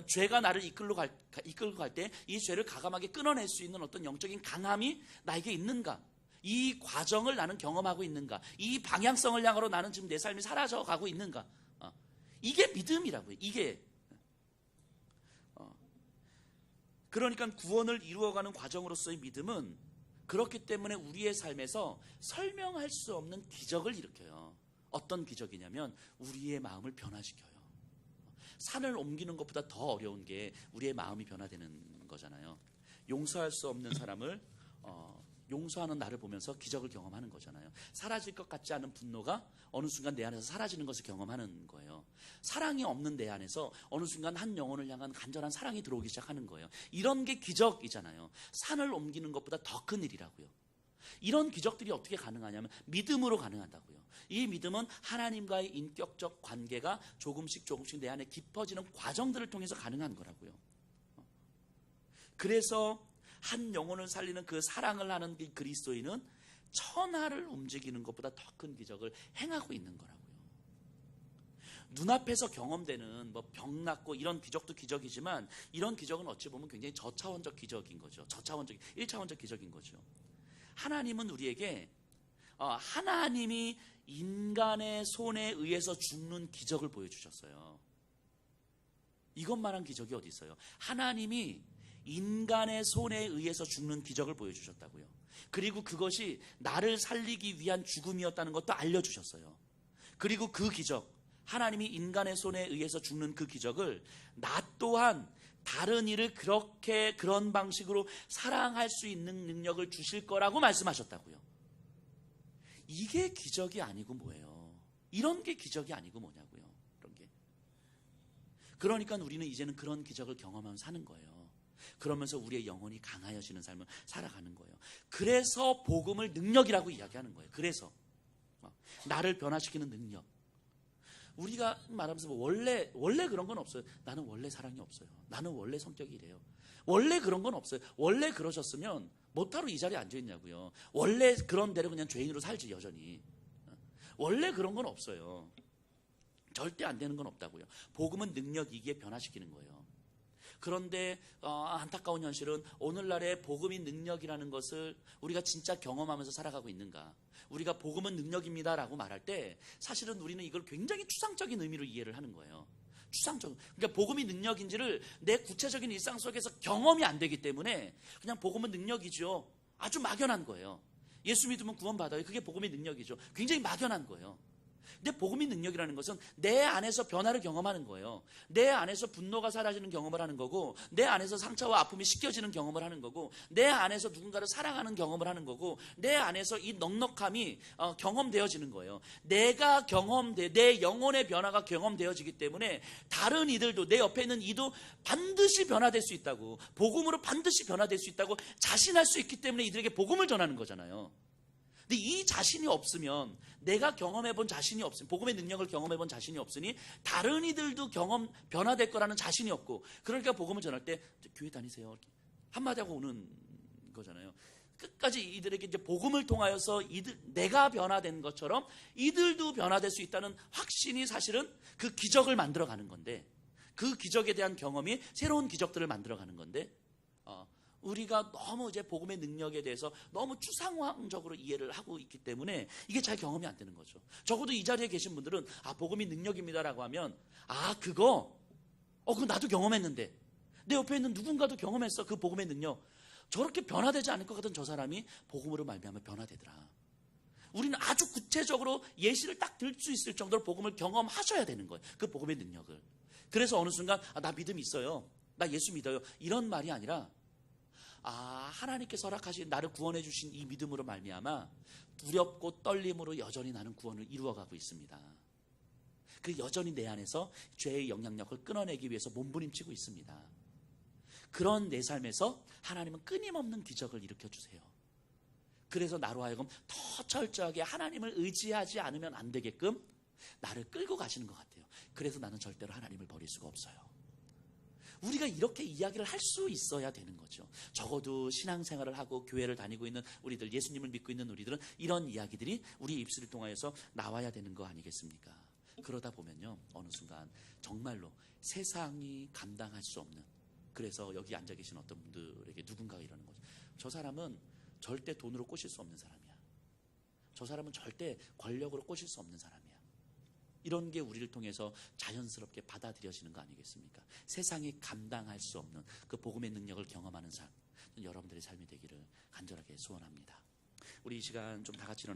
죄가 나를 이끌고 갈 때 이 죄를 가감하게 끊어낼 수 있는 어떤 영적인 강함이 나에게 있는가, 이 과정을 나는 경험하고 있는가, 이 방향성을 향하로 나는 지금 내 삶이 사라져가고 있는가, 이게 믿음이라고요. 이게 그러니까 구원을 이루어가는 과정으로서의 믿음은 그렇기 때문에 우리의 삶에서 설명할 수 없는 기적을 일으켜요. 어떤 기적이냐면 우리의 마음을 변화시켜요. 산을 옮기는 것보다 더 어려운 게 우리의 마음이 변화되는 거잖아요. 용서할 수 없는 사람을 용서하는 나를 보면서 기적을 경험하는 거잖아요. 사라질 것 같지 않은 분노가 어느 순간 내 안에서 사라지는 것을 경험하는 거예요. 사랑이 없는 내 안에서 어느 순간 한 영혼을 향한 간절한 사랑이 들어오기 시작하는 거예요. 이런 게 기적이잖아요. 산을 옮기는 것보다 더 큰 일이라고요. 이런 기적들이 어떻게 가능하냐면 믿음으로 가능하다고요. 이 믿음은 하나님과의 인격적 관계가 조금씩 내 안에 깊어지는 과정들을 통해서 가능한 거라고요. 그래서 한 영혼을 살리는 그 사랑을 하는 그 그리스도인은 천하를 움직이는 것보다 더 큰 기적을 행하고 있는 거라고요. 눈앞에서 경험되는 병 낫고 이런 기적도 기적이지만 이런 기적은 어찌 보면 굉장히 저차원적 기적인 거죠. 1차원적 기적인 거죠. 하나님은 우리에게 하나님이 인간의 손에 의해서 죽는 기적을 보여주셨어요. 이것만한 기적이 어디 있어요? 하나님이 인간의 손에 의해서 죽는 기적을 보여주셨다고요. 그리고 그것이 나를 살리기 위한 죽음이었다는 것도 알려주셨어요. 그리고 그 기적, 하나님이 인간의 손에 의해서 죽는 그 기적을 나 또한 다른 이를 그런 방식으로 사랑할 수 있는 능력을 주실 거라고 말씀하셨다고요. 이게 기적이 아니고 뭐예요? 이런 게 기적이 아니고 뭐냐고요. 그런 게. 그러니까 우리는 이제는 그런 기적을 경험하면서 사는 거예요. 그러면서 우리의 영혼이 강하여지는 삶을 살아가는 거예요. 그래서 복음을 능력이라고 이야기하는 거예요. 그래서 나를 변화시키는 능력. 우리가 말하면서 원래 그런 건 없어요. 나는 원래 사랑이 없어요. 나는 원래 성격이 이래요. 원래 그런 건 없어요. 원래 그러셨으면 뭐하러 이 자리에 앉아있냐고요. 원래 그런 대로 그냥 죄인으로 살지 여전히. 원래 그런 건 없어요. 절대 안 되는 건 없다고요. 복음은 능력이기에 변화시키는 거예요. 그런데 안타까운 현실은 오늘날의 복음이 능력이라는 것을 우리가 진짜 경험하면서 살아가고 있는가. 우리가 복음은 능력입니다라고 말할 때 사실은 우리는 이걸 굉장히 추상적인 의미로 이해를 하는 거예요. 그러니까 복음이 능력인지를 내 구체적인 일상 속에서 경험이 안 되기 때문에 그냥 복음은 능력이죠. 아주 막연한 거예요. 예수 믿으면 구원받아요. 그게 복음의 능력이죠. 굉장히 막연한 거예요. 근데 복음의 능력이라는 것은 내 안에서 변화를 경험하는 거예요. 내 안에서 분노가 사라지는 경험을 하는 거고, 내 안에서 상처와 아픔이 씻겨지는 경험을 하는 거고, 내 안에서 누군가를 사랑하는 경험을 하는 거고, 내 안에서 이 넉넉함이 경험되어지는 거예요. 내 영혼의 변화가 경험되어지기 때문에 다른 이들도, 내 옆에 있는 이도 반드시 변화될 수 있다고, 복음으로 반드시 변화될 수 있다고 자신할 수 있기 때문에 이들에게 복음을 전하는 거잖아요. 근데 이 자신이 없으면, 내가 경험해본 자신이 없으면, 복음의 능력을 경험해본 자신이 없으니 다른 이들도 변화될 거라는 자신이 없고, 그러니까 복음을 전할 때 교회 다니세요 한마디 하고 오는 거잖아요. 끝까지 이들에게 이제 복음을 통하여서 내가 변화된 것처럼 이들도 변화될 수 있다는 확신이 사실은 그 기적을 만들어가는 건데, 그 기적에 대한 경험이 새로운 기적들을 만들어가는 건데, 우리가 너무 이제 복음의 능력에 대해서 너무 추상화적으로 이해를 하고 있기 때문에 이게 잘 경험이 안 되는 거죠. 적어도 이 자리에 계신 분들은 복음이 능력입니다라고 하면 그거 나도 경험했는데, 내 옆에 있는 누군가도 경험했어. 그 복음의 능력. 저렇게 변화되지 않을 것 같은 저 사람이 복음으로 말미암아 변화되더라. 우리는 아주 구체적으로 예시를 딱 들 수 있을 정도로 복음을 경험하셔야 되는 거예요. 그 복음의 능력을. 그래서 어느 순간 나 믿음 있어요. 나 예수 믿어요. 이런 말이 아니라 하나님께서 허락하신 나를 구원해 주신 이 믿음으로 말미암아 두렵고 떨림으로 여전히 나는 구원을 이루어가고 있습니다. 그 여전히 내 안에서 죄의 영향력을 끊어내기 위해서 몸부림치고 있습니다. 그런 내 삶에서 하나님은 끊임없는 기적을 일으켜주세요. 그래서 나로 하여금 더 철저하게 하나님을 의지하지 않으면 안 되게끔 나를 끌고 가시는 것 같아요. 그래서 나는 절대로 하나님을 버릴 수가 없어요. 우리가 이렇게 이야기를 할 수 있어야 되는 거죠. 적어도 신앙생활을 하고 교회를 다니고 있는 우리들, 예수님을 믿고 있는 우리들은 이런 이야기들이 우리 입술을 통하여서 나와야 되는 거 아니겠습니까? 그러다 보면요, 어느 순간 정말로 세상이 감당할 수 없는, 그래서 여기 앉아 계신 어떤 분들에게 누군가가 이러는 거죠. 저 사람은 절대 돈으로 꼬실 수 없는 사람이야. 저 사람은 절대 권력으로 꼬실 수 없는 사람이야. 이런 게 우리를 통해서 자연스럽게 받아들여지는 거 아니겠습니까? 세상이 감당할 수 없는 그 복음의 능력을 경험하는 삶, 여러분들의 삶이 되기를 간절하게 소원합니다. 우리 이 시간 좀 다 같이 일어나